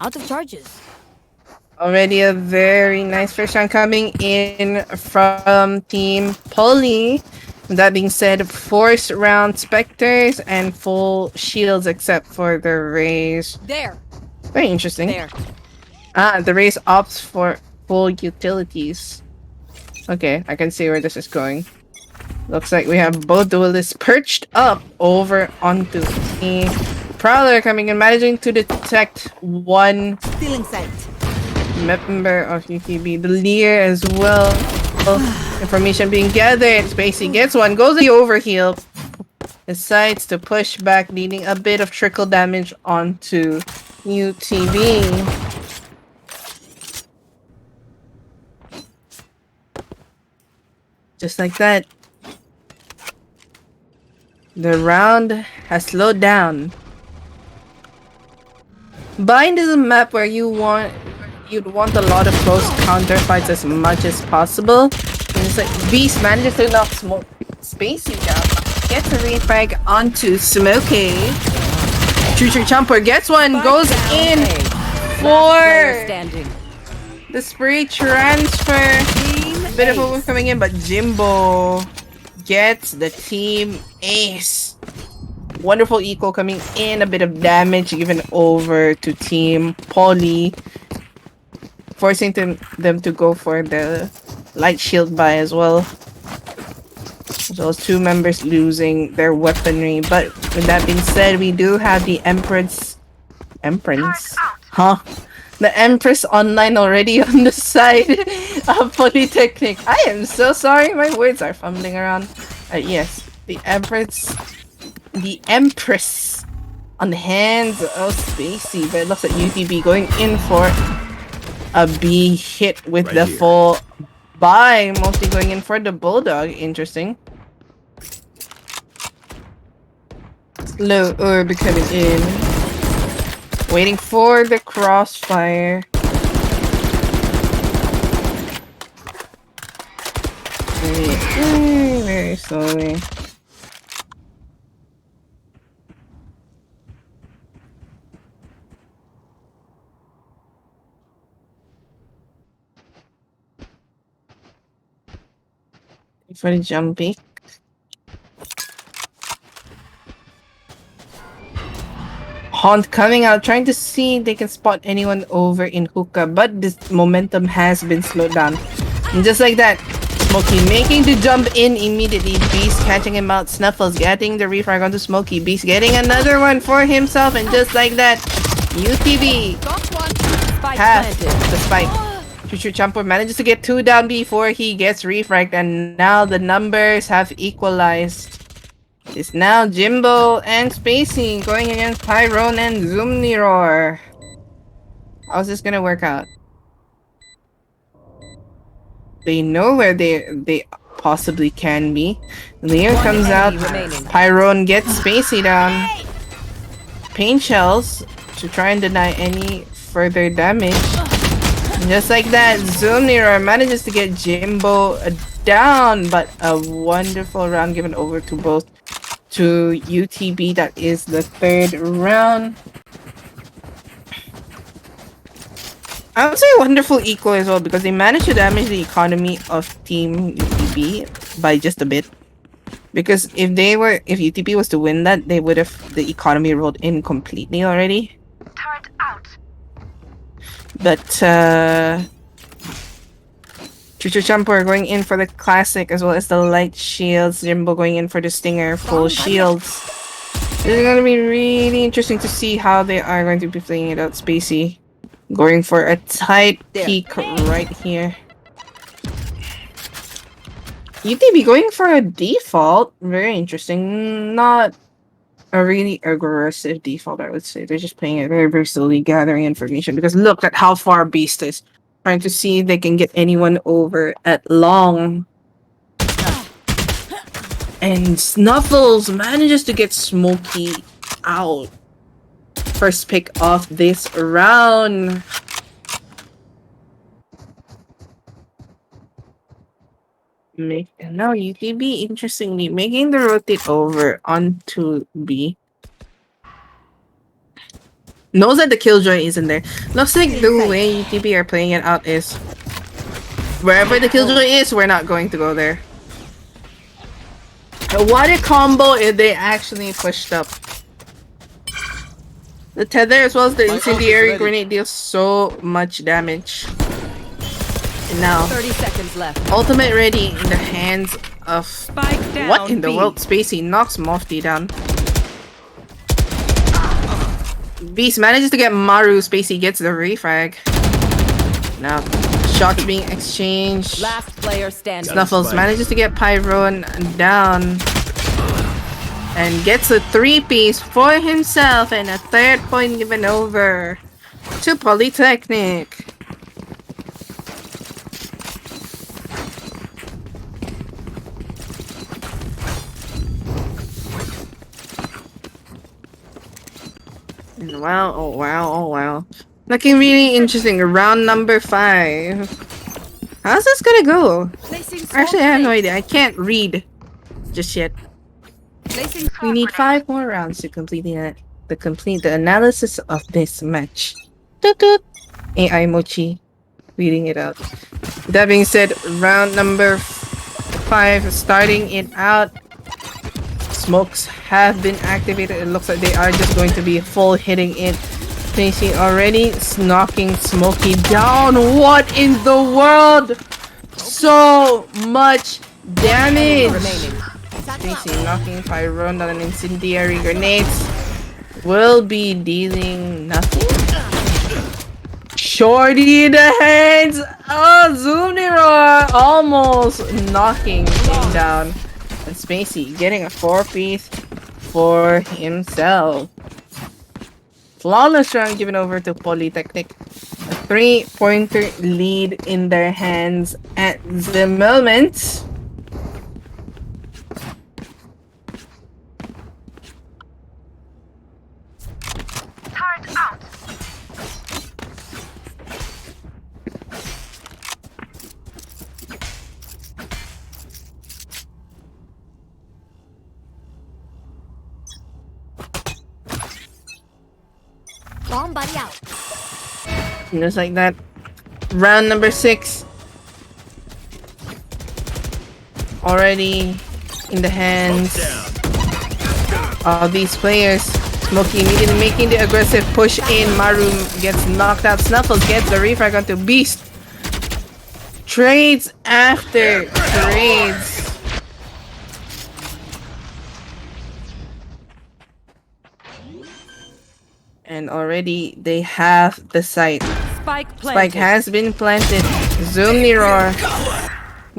Out of charges. Already a very nice first round coming in from Team Polly. That being said, force round Spectres and full shields except for the Raze. There. Very interesting. There. Ah, the Raze opts for full utilities. Okay, I can see where this is going. Looks like we have both duelists perched up over onto the Prowler coming and managing to detect one Stealing sight. member of UTB. The Lear as well. Information being gathered. Spacey gets one. Goes the overheal. Decides to push back, needing a bit of trickle damage onto UTB. Just like that. The round has slowed down. Bind is a map where you want you'd want a lot of close counter fights as much as possible. And it's like Beast manages to knock Spacey down. Gets a refrag onto Smokey. Choo-choo Chomper gets one, goes in for Standing. the spray transfer. Bit of a move coming in, but Jimbo gets the team ace. Wonderful eco coming in, a bit of damage given over to Team Poly, forcing them to go for the light shield buy as well. As well as 2 members losing their weaponry. But with that being said, we do have the Empress, huh? The Empress online already on the side of Politeknik. I am so sorry, my words are fumbling around. Yes, the Empress on the hands of Spacey, but it looks like UTB going in for a B hit with the full buy, mostly going in for the Bulldog. Interesting. Slow orb coming in. Waiting for the crossfire. Very slowly. For the jumpy. Haunt coming out, trying to see if they can spot anyone over in hookah, but this momentum has been slowed down. And just like that, Smokey making the jump in immediately. Beast catching him out. Snuffles getting the refrag onto Smokey. Beast getting another one for himself, and just like that, UTB has the spike. Choo-choo Chomper manages to get 2 down before he gets refragged, and now the numbers have equalized. It's now Jimbo and Spacey going against Tyrone and Zoomniror. How's this gonna work out? They know where they possibly can be. Lear comes out. Tyrone gets Spacey down. Pain shells to try and deny any further damage. Just like that, Zoomniror manages to get Jimbo down, but a wonderful round given over to both to UTB. That is the 3rd round. I would say wonderful equal as well, because they managed to damage the economy of Team UTB by just a bit. Because if UTB was to win that, they would have the economy rolled in completely already. Turret out. But Choo-choo Chomper going in for the classic as well as the light shields. Jimbo going in for the stinger, full shields. This is gonna be really interesting to see how they are going to be playing it out. Spacey going for a tight peek right here. UTB going for a default. Very interesting. Not a really aggressive default, I would say. They're just playing it very, very slowly, gathering information. Because look at how far Beast is. Trying to see if they can get anyone over at long. And Snuffles manages to get Smokey out. First pick of this round. Now UTB, interestingly, making the rotate over onto B. Knows that the Killjoy isn't there. Looks like the way UTB are playing it out is wherever the Killjoy is, we're not going to go there. What a combo if they actually pushed up. The tether as well as the incendiary grenade deals so much damage. And now 30 seconds left. ultimate ready in the hands of what in the world? Spacey knocks Mofty down. Beast manages to get Maru. Spacey gets the refrag. Now shots being exchanged. Last player standing. Snuffles manages to get Pyrone down. And gets a 3-piece for himself and a 3rd point given over to Politeknik. Wow, oh wow, oh wow. Looking really interesting. Round number 5. How's this gonna go? Actually, I have no idea. I can't read just yet. We need 5 more rounds to complete the analysis of this match. Toot toot. AI Mochi reading it out. That being said, round number 5, starting it out. Smokes have been activated. It looks like they are just going to be full hitting it. Spacey already knocking Smokey down. What in the world? So much damage. Spacey knocking Pyro on an incendiary grenades. Will be dealing nothing. Shorty in the hands. Oh, Zoomniro almost knocking him down. And Spacey getting a 4-piece for himself. Flawless round given over to Politeknik. A 3-pointer lead in their hands at the moment. Bomb buddy out. Just like that. Round number 6. Already in the hands of these players. Smokey immediately making the aggressive push in. Maru gets knocked out. Snuffles gets the refrag onto Beast. Trades after trades. And already they have the site. Spike has been planted. Zoomniro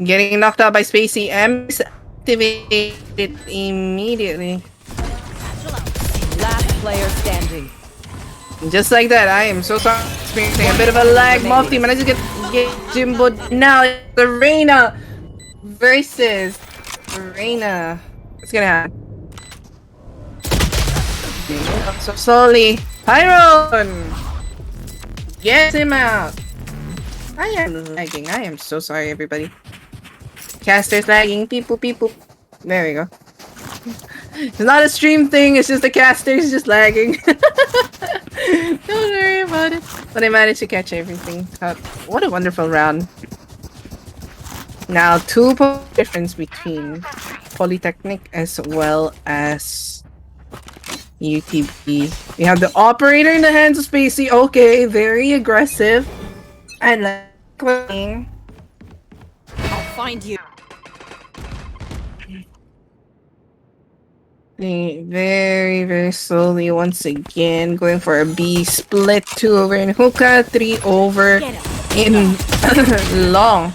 getting knocked out by Spacey. M is activated immediately. Last player standing. Just like that, I am so sorry. Experiencing a bit of a lag. Mofty managed to get Jimbo. Now it's the Reina versus Reina. What's gonna happen? So slowly, Pyron! Get him out! I am lagging. I am so sorry, everybody. Caster's lagging. People. There we go. It's not a stream thing. It's just the caster's just lagging. Don't worry about it. But I managed to catch everything. What a wonderful round. Now, 2 point difference between Politeknik as well as UTB. We have the operator in the hands of Spacey. Okay, very aggressive. And like I'll find you. very, very slowly once again going for a B split. 2 over in hookah, 3 over in long.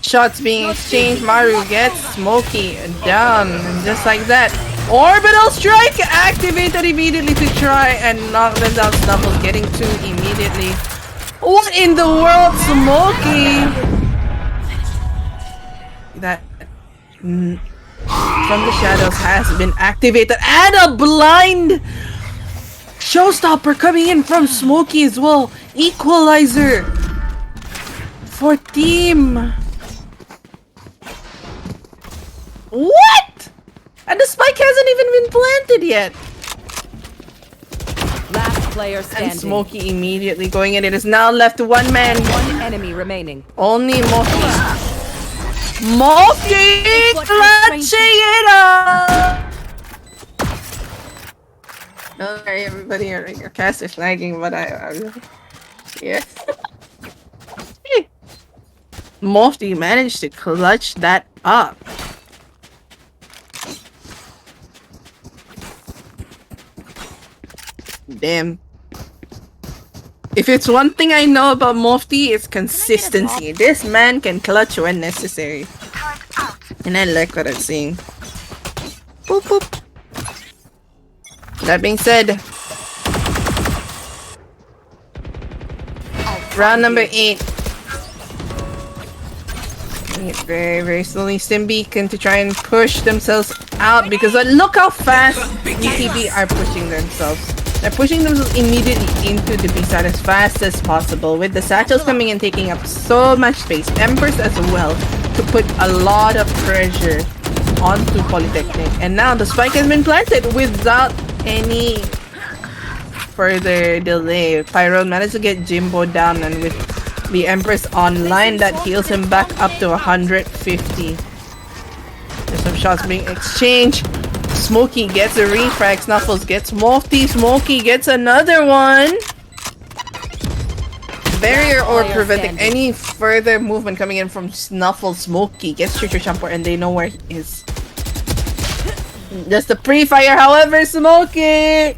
Shots being exchanged. Maru gets Smokey down, and just like that. Orbital strike activated immediately to try and knock them down. Snuffles getting 2 immediately. What in the world, Smokey? That from the shadows has been activated, and a blind showstopper coming in from Smokey as well. Equalizer for team. What? And the spike hasn't even been planted yet. Last player standing. And Smokey immediately going in. It is now left to 1 man. 1 enemy remaining. Only Mofi. Mofi clutching it up! Don't worry, everybody. Your cast is lagging, but yes. Mofi managed to clutch that up. Damn. If it's one thing I know about Mofty, it's consistency. This man can clutch when necessary. And I like what I'm seeing. Boop boop. That being said, round number 8. Very, very slowly. Simbeacon to try and push themselves out because look how fast UTB are pushing themselves. They're pushing themselves immediately into the B side as fast as possible, with the satchels coming and taking up so much space. Empress as well, to put a lot of pressure onto Politeknik. And now the spike has been planted without any further delay. Pyro managed to get Jimbo down, and with the Empress online, that heals him back up to 150. There's some shots being exchanged. Smokey gets a refrag. Snuffles gets multi. Smokey gets another one. Barrier or preventing any further movement coming in from Snuffles. Smokey gets Chuchu Champor, and they know where he is. Just a pre-fire, however, Smokey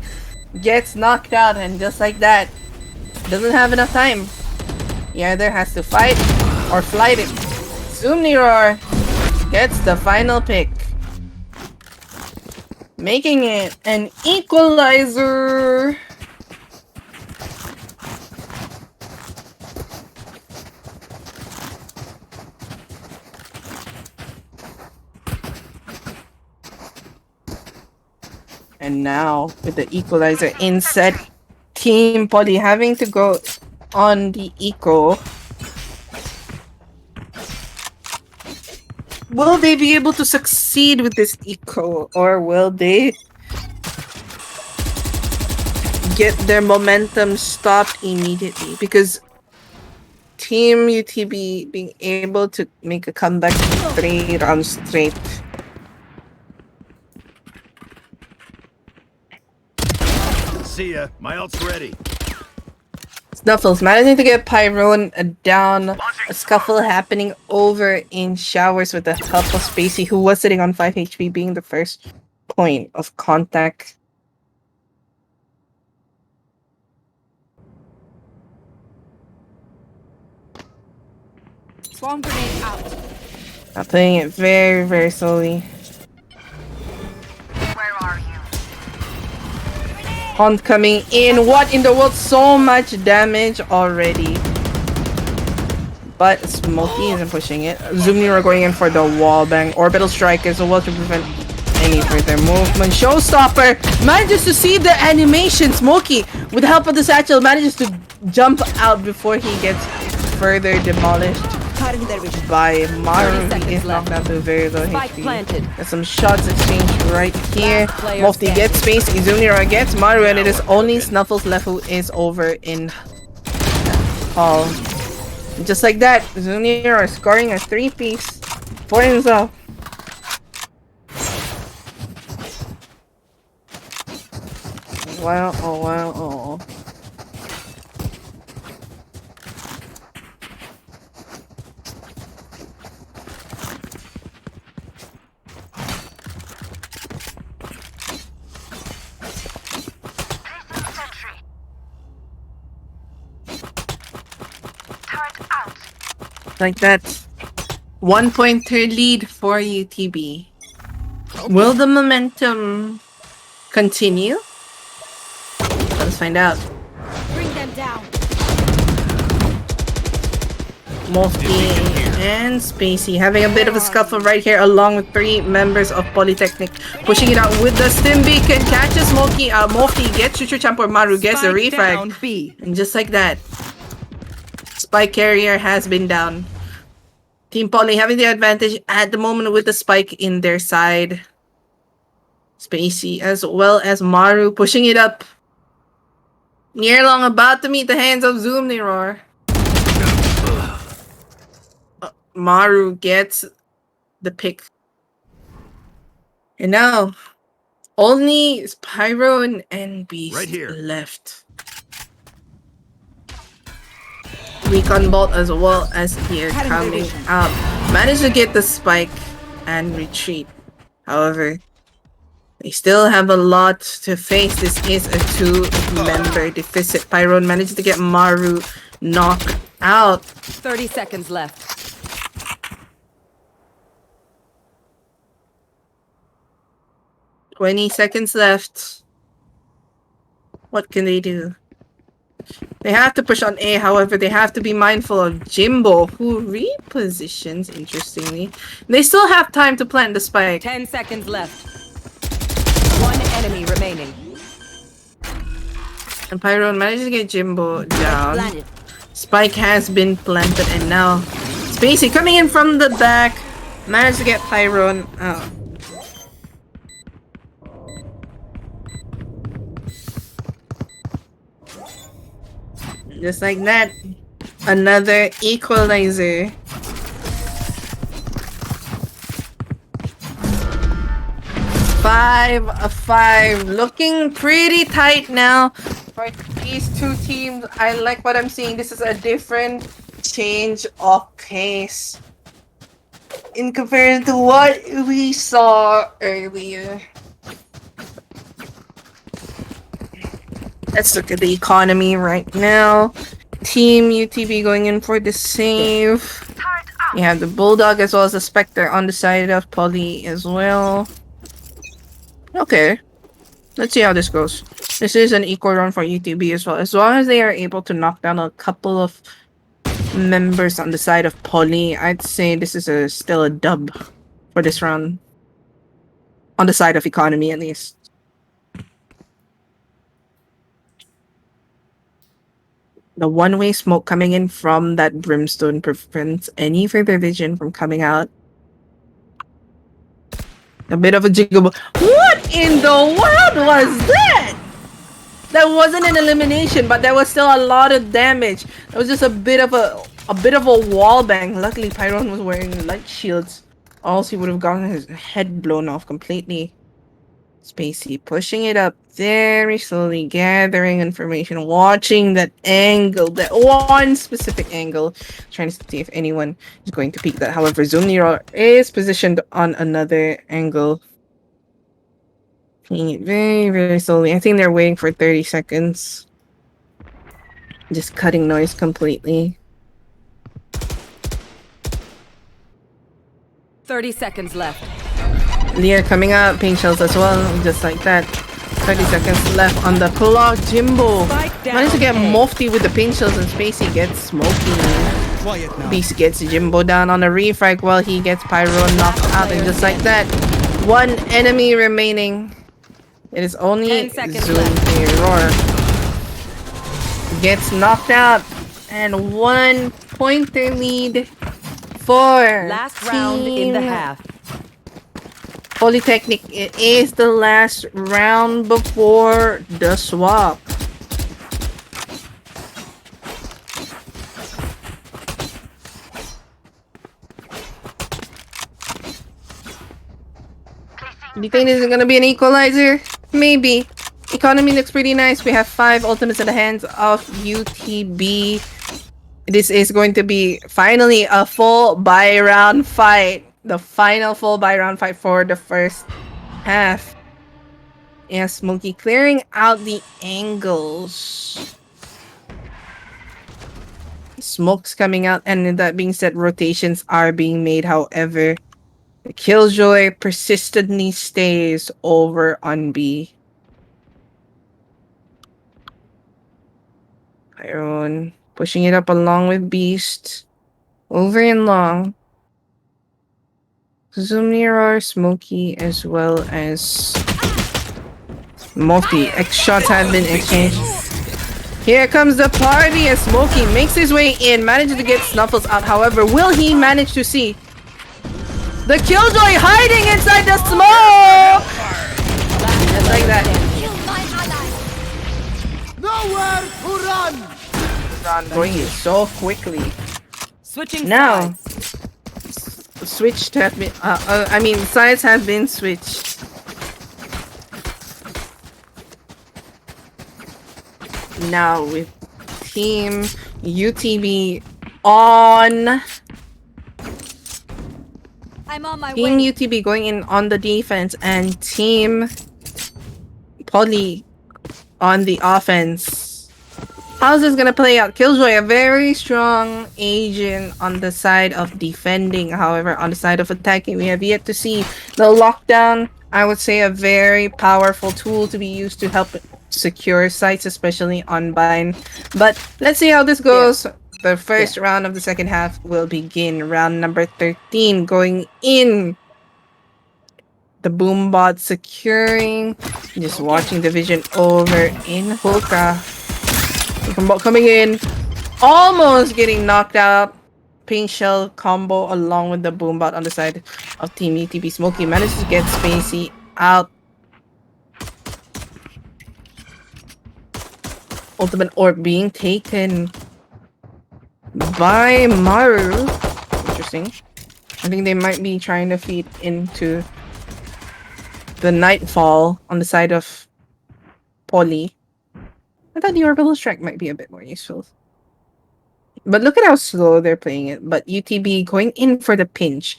gets knocked out, and just like that, doesn't have enough time. He either has to fight or flight it. Zoomniror gets the final pick, making it an equalizer. And now, with the equalizer in set, Team Poly having to go on the eco. Will they be able to succeed with this eco, or will they get their momentum stopped immediately? Because Team UTB being able to make a comeback 3 rounds straight. See ya. My ult's ready. Snuffles managing to get Pyron down. A scuffle happening over in showers with the help of Spacey, who was sitting on 5 HP, being the first point of contact. Swarm grenade out. Now playing it very, very slowly. Hunt coming in. What in the world? So much damage already. But Smokey isn't pushing it. Zoomniror going in for the wall bang. Orbital strike as well to prevent any further movement. Showstopper manages to see the animation. Smokey, with the help of the satchel, manages to jump out before he gets further demolished by Maru. He is knocked down to very low HP. There's some shots exchanged right here. Mofti gets space. Zoomniror gets Maru, and it is only Snuffles left who is over in Hall. Just like that, Zoomniror scoring a 3-piece for himself. Wow, oh wow, oh. Like that. 1-point lead for UTB. Will the momentum continue? Let's find out. Bring them down. Mofti and Spacey having a bit of a scuffle right here, along with 3 members of Politeknik. Pushing it out with the stim beacon. Catches Mofti. Mofti gets Chuchu Champor. Maru gets the refrag. And just like that, spike carrier has been down. Team Poly having the advantage at the moment with the spike in their side. Spacey as well as Maru pushing it up. Nearlong about to meet the hands of Zoomniror. Maru gets the pick. And now, only Pyro and Beast Right here. left. Recon Bolt as well as here coming out. Managed to get the spike and retreat. However, they still have a lot to face. This is a 2-member deficit. Pyron managed to get Maru knocked out. 30 seconds left. 20 seconds left. What can they do? They have to push on A, however, they have to be mindful of Jimbo, who repositions, interestingly. They still have time to plant the spike. 10 seconds left. 1 enemy remaining. And Pyro managed to get Jimbo down. Planted. Spike has been planted, and now Spacey coming in from the back. Managed to get Pyro out. Just like that, another equalizer. 5-5, looking pretty tight now for these two teams. I like what I'm seeing. This is a different change of pace in comparison to what we saw earlier. Let's look at the economy right now. Team UTB going in for the save. You have the Bulldog as well as the Spectre on the side of Poly as well. Okay. Let's see how this goes. This is an equal run for UTB as well. As long as they are able to knock down a couple of members on the side of Poly, I'd say this is still a dub for this round. On the side of economy, at least. The one-way smoke coming in from that brimstone prevents any further vision from coming out. A bit of a jiggle. What in the world was that? That wasn't an elimination, but there was still a lot of damage. It was just a bit of a wall bang. Luckily, Pyron was wearing light shields, or else he would have gotten his head blown off completely. Spacey pushing it up very slowly, gathering information, watching that angle, that one specific angle, trying to see if anyone is going to peek that. However, Zoomnero is positioned on another angle. Playing it very, very slowly. I think they're waiting for 30 seconds. Just cutting noise completely. 30 seconds left. Lear coming up, paint shells as well, just like that. 30 seconds left on the clock. Jimbo managed to get Mofty with the paint shells, and Spacey gets Smoky. Beast gets Jimbo down on a refrag while he gets Pyro knocked out, and just like that, one enemy remaining. It is only Zoom Roar. Gets knocked out, and 1 pointer lead for last round in the half. Politeknik. It is the last round before the swap. Do you think this is gonna be an equalizer? Maybe. Economy looks pretty nice. We have 5 ultimates in the hands of UTB. This is going to be finally a full buy-round fight. The final full buy-round fight for the first half. Yeah, Smokey clearing out the angles. Smoke's coming out, and that being said, rotations are being made. However, the Killjoy persistently stays over on B. Pyron pushing it up along with Beast. Over and long. Zoomnero, Smokey, as well as Mofty. X shots have been exchanged. Here comes the party as Smokey makes his way in, manages to get Snuffles out. However, will he manage to see the Killjoy hiding inside the smoke? Just like that. Kill my ally. Nowhere to run! Going it so quickly. Switching Now, sides. switched have been. Sides have been switched. Now with Team UTB on. I'm on my Team way. UTB going in on the defense, and Team Poly on the offense. How's this gonna play out? Killjoy, a very strong agent on the side of defending. However, on the side of attacking, we have yet to see the lockdown. I would say a very powerful tool to be used to help secure sites, especially on Bind. But let's see how this goes. The first round of the second half will begin. Round number 13 going in. The Boombot securing. Just watching the vision over in Hookah. Coming in, almost getting knocked out. Pink shell combo along with the boombot on the side of Team UTB. Smokey manages to get Spacey out. Ultimate orb being taken by Maru. Interesting. I think they might be trying to feed into the Nightfall on the side of Poly. I thought the orbital strike might be a bit more useful. But look at how slow they're playing it. But UTB going in for the pinch.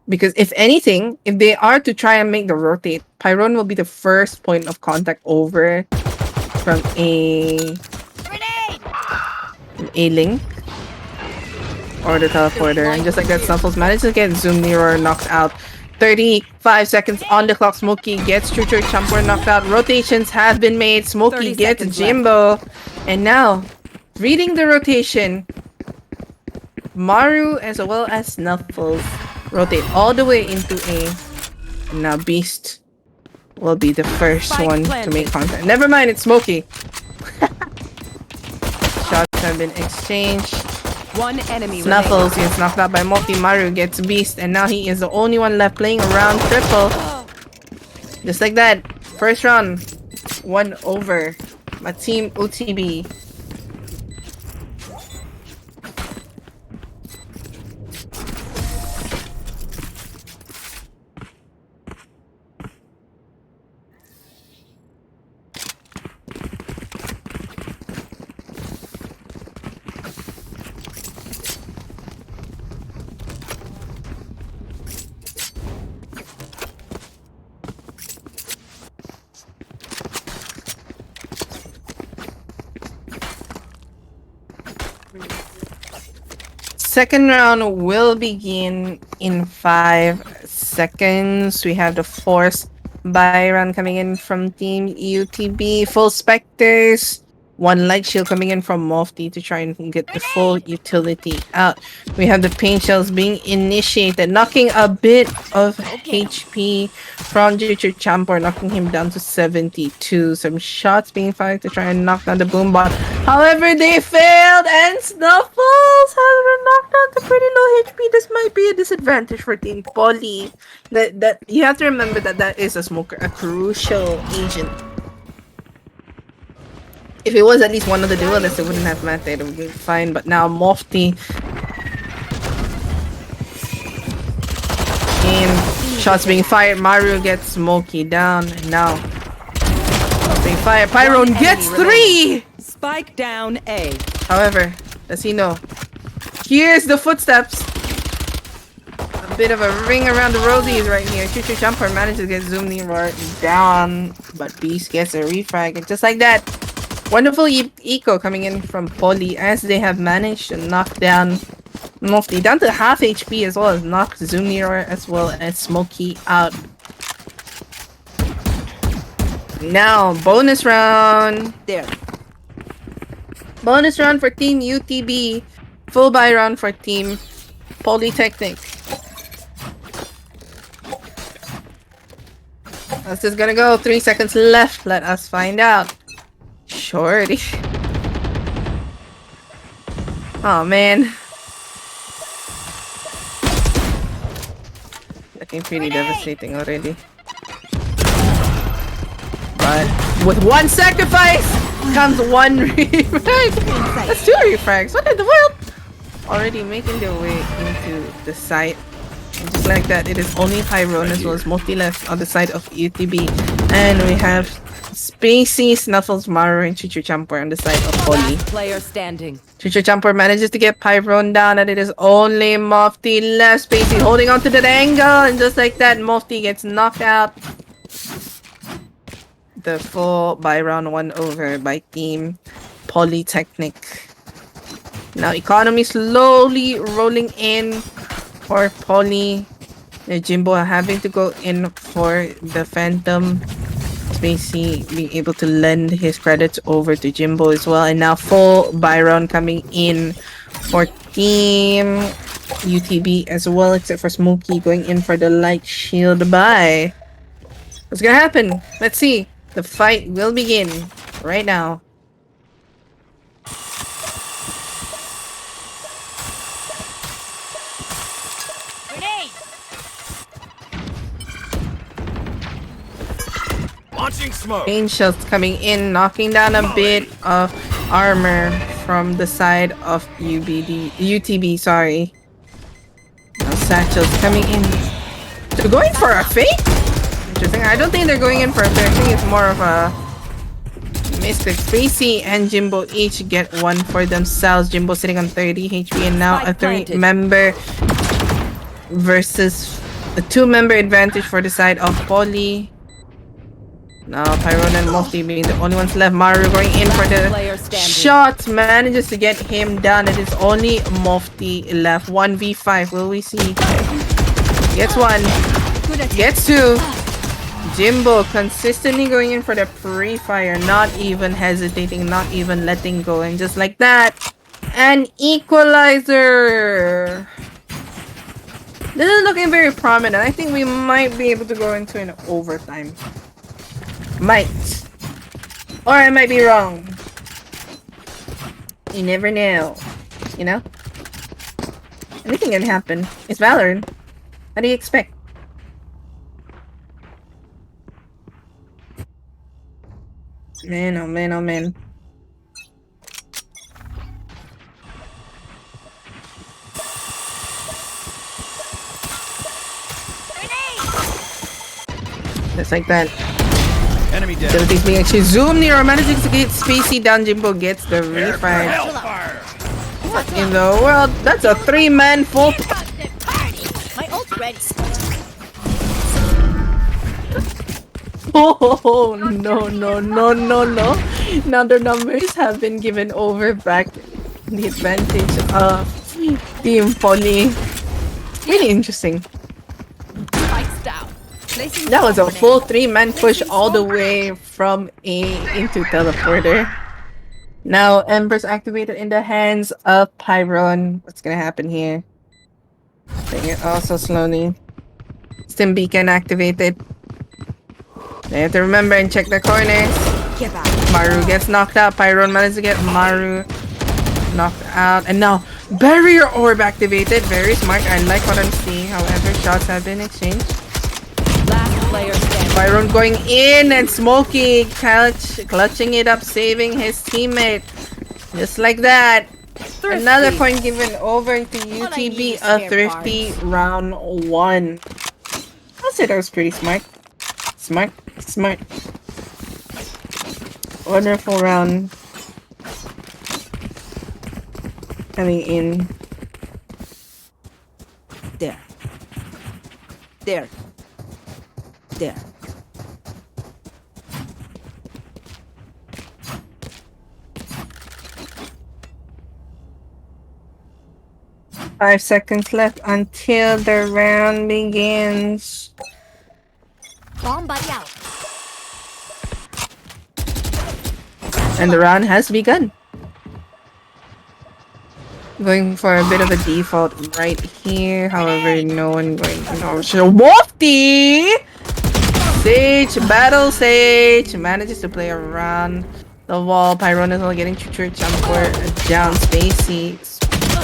Because if anything, if they are to try and make the rotate, Pyron will be the first point of contact over from a link or the teleporter. And just like that, Snuffles managed to get Zoom Mirror knocked out. 35 seconds on the clock. Smokey gets Chucho Chancellor knocked out. Rotations have been made. Smokey gets Jimbo. And now, reading the rotation, Maru as well as Snuffles rotate all the way into A. And now Beast will be the first one to make contact. Never mind, it's Smokey. Shots have been exchanged. One enemy Snuffles gets knocked out by Multi. Maru gets Beast, and now he is the only one left playing around triple. Just like that, first round, 1 over by Team UTB. Second round will begin in 5 seconds. We have the Force buy round coming in from Team UTB. Full Spectres. 1 Light Shield coming in from Mofty to try and get the full utility out. We have the Pain Shells being initiated, knocking a bit of HP from Juju Champor, knocking him down to 72. Some shots being fired to try and knock down the Boombot. However, they failed, and Snuffles has been knocked down to pretty low HP. This might be a disadvantage for Team Poly. That you have to remember that is a smoker, a crucial agent. If it was at least one of the duelists, it wouldn't have mattered. It would be fine. But now Mofty. And shots being fired. Maru gets Smokey down. And now shots being fired. Pyron gets 3! Spike down A. However, does he know? Here's the footsteps. A bit of a ring around the rosies right here. Chuchu Jumper manages to get Zoom Nero down. But Beast gets a refrag. And just like that, wonderful eco coming in from Poly as they have managed to knock down Mofty down to half HP as well as knock Zoom Nero as well as Smokey out. Now, bonus round. There. Bonus round for Team UTB. Full buy round for Team Politeknik. How's this gonna go? 3 seconds left. Let us find out. Shorty. Oh man. Looking pretty devastating already. But with 1 sacrifice comes 1 refrag. That's 2 refrags. What in the world? Already making their way into the site. And just like that, it is only Pyron as well as Multi left on the side of UTB. And we have Spacey, Snuffles, Maru, and Chuchu Champor on the side of Poly. Player standing. Chuchu Champor manages to get Pyron down, and it is only Mofty left. Spacey holding on to that angle, and just like that, Mofty gets knocked out. The full buy round 1 over by Team Politeknik. Now economy slowly rolling in for Poly. Jimbo having to go in for the Phantom. Spacey being able to lend his credits over to Jimbo as well. And now full Byron coming in for Team UTB as well, except for Smokey going in for the Light Shield buy. What's gonna happen? Let's see. The fight will begin right now. Launching smoke. Pain shells coming in, knocking down a bit of armor from the side of UTB, sorry. Now satchels coming in. They're going for a fake? Interesting. I don't think they're going in for a fake. I think it's more of a Mystic. Spacey and Jimbo each get one for themselves. Jimbo sitting on 30 HP and now a 3-member versus a 2-member advantage for the side of Poly. Now Pyron and Mofty being the only ones left. Maru going in for the shot, manages to get him down. It is only Mofty left. 1v5. Will we see? Gets one. Gets two. Jimbo consistently going in for the pre-fire, not even hesitating, not even letting go, and just like that, an equalizer. This is looking very prominent. I think we might be able to go into an overtime. Might. Or I might be wrong. You never know. You know? Anything can happen. It's Valorant. What do you expect? Man, oh man, oh man. Just like that. Enemy dead. Abilities being actually zoomed near or managing to get Spacey down. Jimbo gets the refire. What in the world? That's a 3-man full. My ult ready. Oh no no no no no! Now their numbers have been given over back. The advantage of Team Poly. Really interesting. Spikes down. Placing That was a component. full 3-man push all the way from A into teleporter. Now Ember's activated in the hands of Pyron. What's gonna happen here? Bring it also slowly. Stim Beacon activated. They have to remember and check the corners. Maru gets knocked out. Pyron manages to get Maru knocked out. And now barrier orb activated. Very smart. I like what I'm seeing. However, shots have been exchanged. Last player standing. Byron going in and Smokey clutching it up, saving his teammate. Just like that. Thrifty. Another point given over to UTB. A thrifty round 1. I'll say that was pretty smart. Smart. Smart. Wonderful round. Coming in. There. There. There. Five seconds left until the round begins. Bomb buddy out. And the round has begun. Going for a bit of a default right here. However, no one going to know. So, Wofty! Sage, battle Sage. Manages to play around the wall. Pyron is only getting church for down Spacey.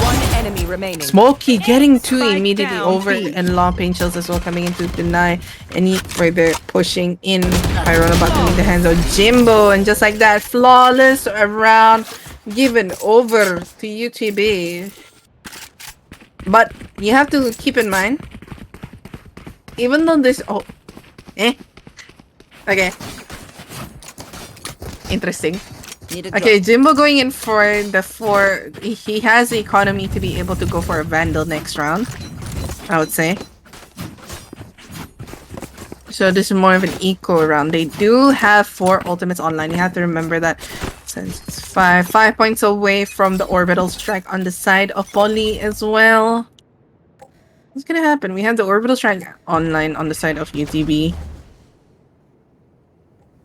One enemy remaining. Smokey getting two Spike immediately down, over B. and long pain shells as well coming in to deny any further pushing in. Pyron about to leave the hands of Jimbo, and just like that, flawless round given over to UTB. But you have to keep in mind, even though this okay, interesting. Okay, Jimbo going in for the 4. He has the economy to be able to go for a Vandal next round, I would say. So this is more of an eco round. They do have 4 ultimates online. You have to remember that, since it's 5 points away from the orbital strike on the side of Poly as well. What's gonna happen? We have the orbital strike online on the side of UTB.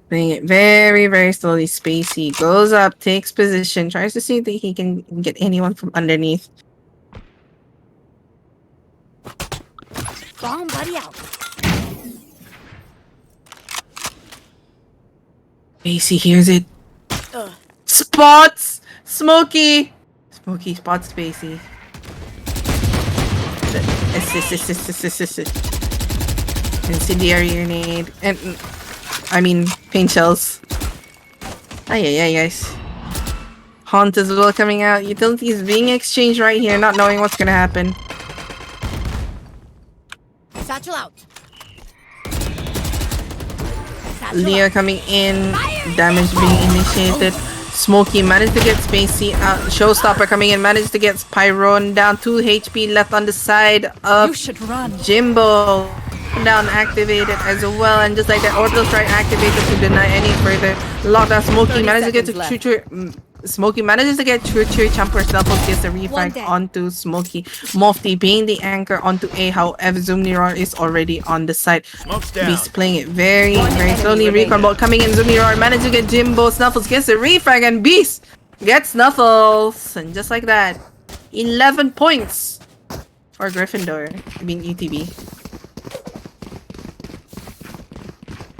Playing it very, very slowly. Spacey goes up, takes position, tries to see that he can get anyone from underneath. Bomb buddy out. Spacey hears it. Spots! Smokey! Smokey spots Spacey. Assist. Incendiary grenade. And I mean, paint shells. Ay, guys. Haunt as well coming out. Utilities being exchanged right here, not knowing what's gonna happen. Satchel out. Satchel Leo out. coming in. Damage being initiated. Smokey managed to get Spacey out. Showstopper coming in, managed to get Pyron down. 2 HP left on the side of You should run. Jimbo. Down activated as well, and just like that, orbital strike activated to deny any further lockdown. Smokey 30 manages to get to seconds Smokey manages to get Chur Champer Snuffles gets a refrag dead. onto Smokey. Mofty being the anchor onto A. However, Zoomniror is already on the side. Smoke's down. Beast playing it very, One very enemy slowly. remaining. Recon ball coming in. Zoomniror manages to get Jimbo. Snuffles gets a refrag, and Beast gets Snuffles. And just like that, 11 points for Gryffindor. I mean UTB.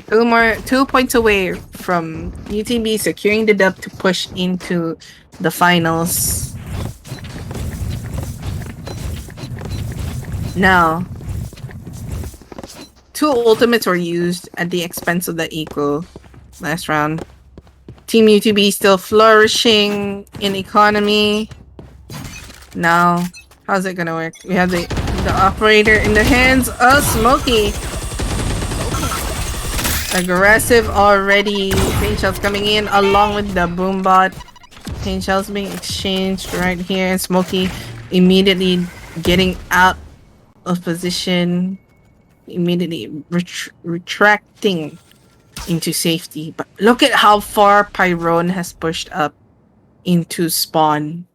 2 points away from UTB securing the dub to push into the finals. Now, 2 ultimates were used at the expense of the eco last round. Team UTB still flourishing in economy. Now, how's it gonna work? We have the operator in the hands of Smokey. Aggressive already. Paint shells coming in along with the boombot. Paint shells being exchanged right here. And Smokey immediately getting out of position. Immediately retracting into safety. But look at how far Pyron has pushed up into spawn.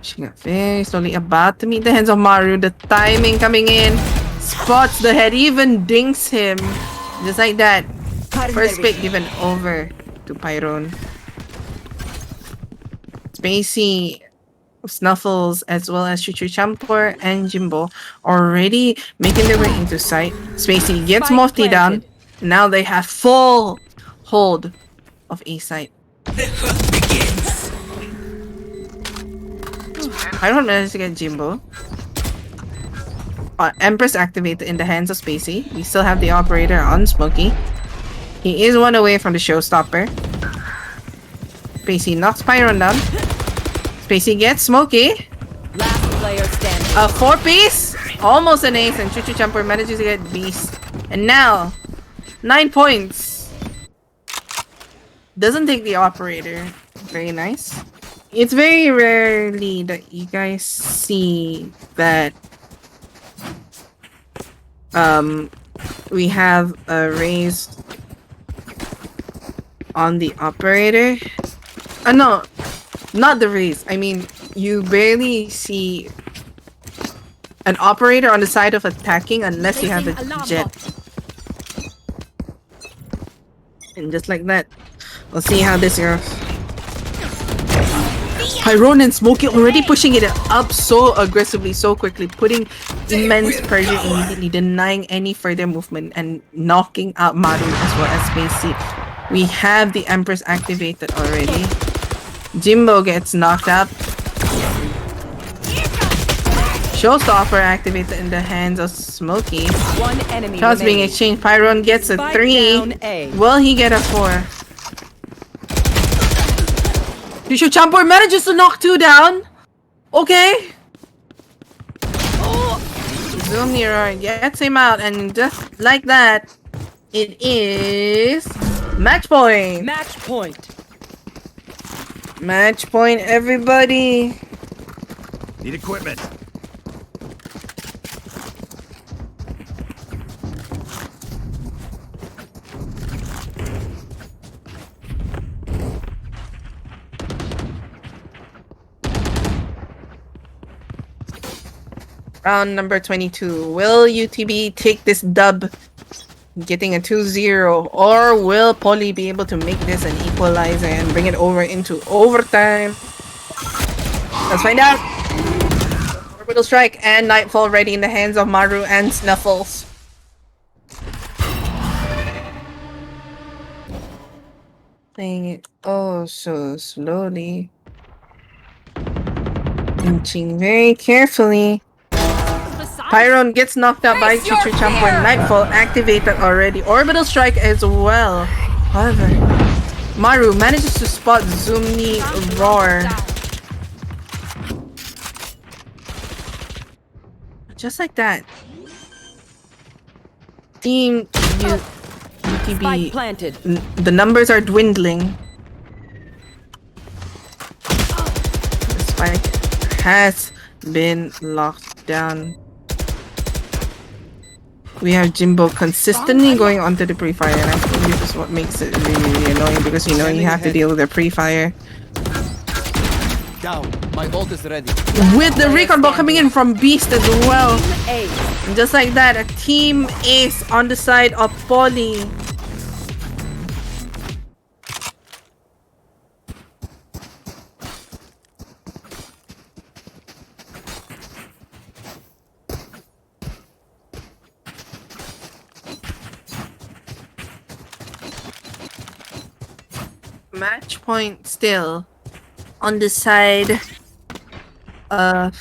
She got very slowly about to meet the hands of Maru. The timing coming in. Spots the head. Even dinks him. Just like that. First pick given over to Pyron. Spacey, Snuffles, as well as Chuchu Champor and Jimbo already making their way into sight. Spacey gets Spike Mofty down. planted. Now they have full hold of A site. Pyron managed to get Jimbo. Empress activated in the hands of Spacey. We still have the operator on Smokey. He is 1 away from the showstopper. Spacey knocks Pyron down. Spacey gets Smokey. Last player standing. A 4-piece. Almost an ace, and Chuchu Champer manages to get Beast. And now, 9 points. Doesn't take the operator. Very nice. It's very rarely that you guys see that we have a raise on the operator. No, not the raise. I mean, you barely see an operator on the side of attacking unless you have a Placing alarm jet. bot. And just like that, we'll see how this goes. Pyron and Smokey already pushing it up so aggressively, so quickly, putting immense pressure immediately, denying any further movement and knocking out Maru as well as Spacey. We have the Empress activated already. Jimbo gets knocked up. Showstopper activated in the hands of Smokey. One enemy Shots being remaining. exchanged. Pyron gets a Spike 3. down A. Will he get a 4? Chuchu Champor manages to knock 2 down. Okay. Zoomniror gets him out, and just like that, it is match point. Match point. Match point, everybody. Need equipment. Round number 22. Will UTB take this dub, getting a 2-0, or will Poly be able to make this an equalizer and bring it over into overtime? Let's find out. Orbital Strike and Nightfall ready in the hands of Maru and Snuffles. Playing it oh so slowly. Inching very carefully. Beside Pyron gets knocked out by Face your Chuchu Champ when fear! Nightfall activated already. Orbital Strike as well. However, Maru manages to spot Zumni Roar. Just like that. Team Spike UTB, planted. the numbers are dwindling. The spike has been locked down. We have Jimbo consistently going onto the pre-fire, and I think this is what makes it really, really annoying because you know you have to deal with the pre-fire. Down. My ult is ready. With the recon ball coming in from Beast as well. A. And just like that, a team ace on the side of Poly. Match point still on the side of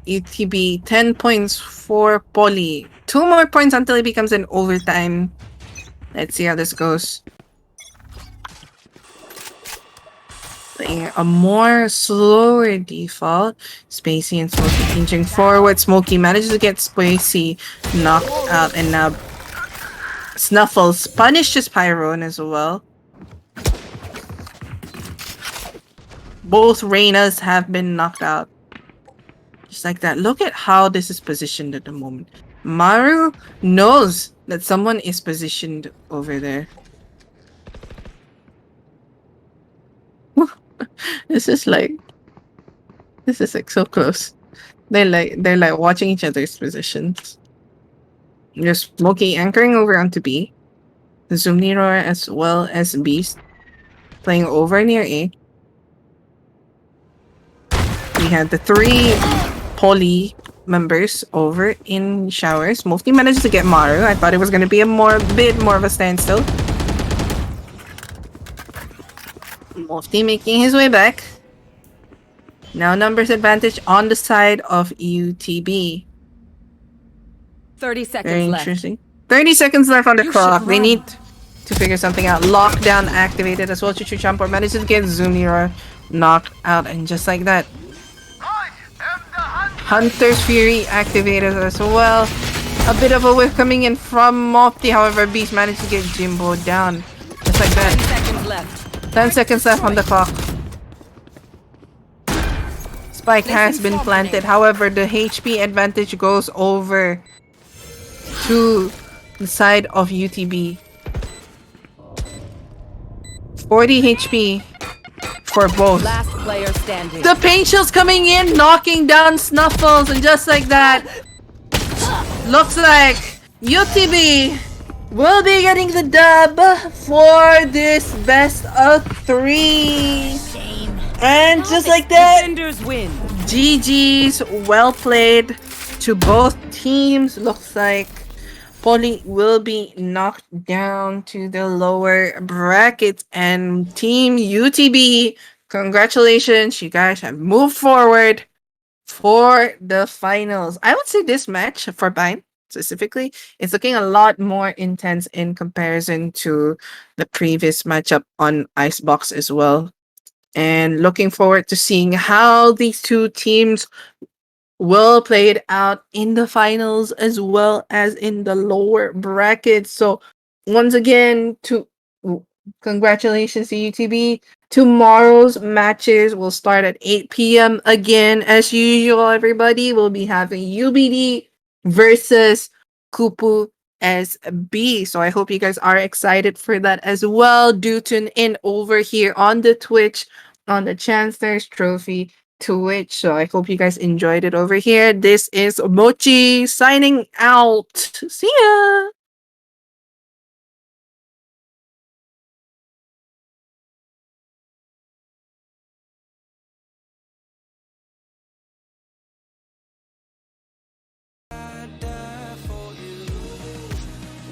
UTB. 10 points for Poly. 2 more points until it becomes an overtime. Let's see how this goes. Playing a more slower default. Spacey and Smokey inching forward. Smokey manages to get Spacey knocked out, and now Snuffles punishes Pyron as well. Both Reynas have been knocked out. Just like that. Look at how this is positioned at the moment. Maru knows that someone is positioned over there. This is like so close. They're like watching each other's positions. There's Smokey anchoring over onto B. Zumniror as well as Beast playing over near A. We had the 3 Poly members over in showers. Mufti managed to get Maru. I thought it was going to be a bit more of a standstill. Mufti making his way back. Now numbers advantage on the side of UTB. 30 seconds Very left. interesting. 30 seconds left on the You clock. should They run. need to figure something out. Lockdown activated as well. Chuchu Champo manages to get Zumniror knocked out, and just like that, Hunter's Fury activated as well. A bit of a whiff coming in from Mofty. However, Beast managed to get Jimbo down. Just like 10 that. seconds left. 10 seconds left on the clock. Spike has been planted. However, the HP advantage goes over to the side of UTB. 40 HP for both. Last player standing. The pain shield's coming in, knocking down Snuffles, and just like that, looks like UTB will be getting the dub for this best of 3. Shame. And just like that, Defenders win. GG's, well played to both teams. Looks like Poly will be knocked down to the lower brackets, and Team UTB, congratulations, you guys have moved forward for the finals. I would say this match for Bind specifically is looking a lot more intense in comparison to the previous matchup on Icebox as well. And looking forward to seeing how these two teams will play it out in the finals as well as in the lower brackets. So once again, congratulations to UTB. Tomorrow's matches will start at 8 p.m. again. As usual, everybody will be having UBD versus Kupu SB. So I hope you guys are excited for that as well. Do tune in over here on the Twitch, on the Chancellor's Trophy Twitch. So I hope you guys enjoyed it over here. This is Mochi signing out. See ya!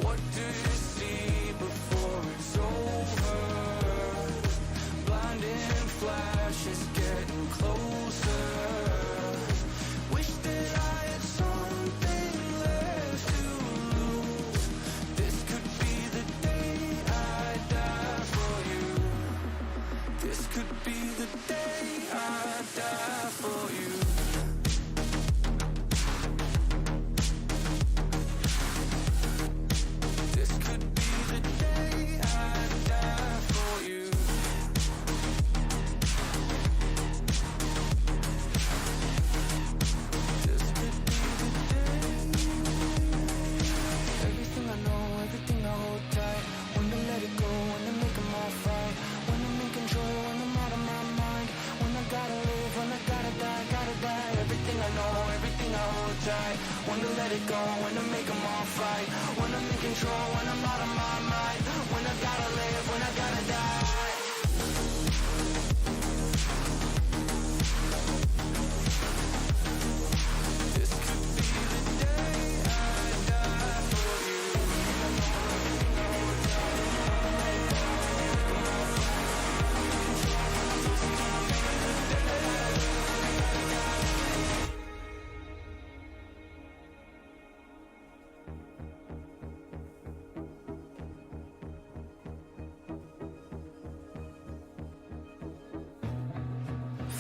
What do you see before it's over? Blinding flashes getting closer. Wish that I had some when to let it go, when to make them all fight, when I'm in control, when I'm out of my mind, when I gotta live, when I gotta die. This could be the day I die for you.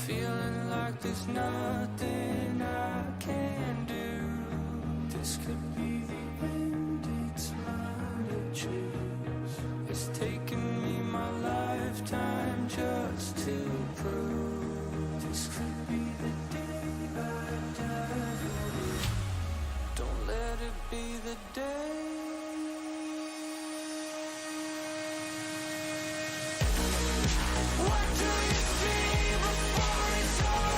Feeling like there's nothing I can do. This could be the end, it's mine to choose. It's taken me my lifetime just to prove. This could be the day I die for you. Don't let it be the day. What do you see before it's over?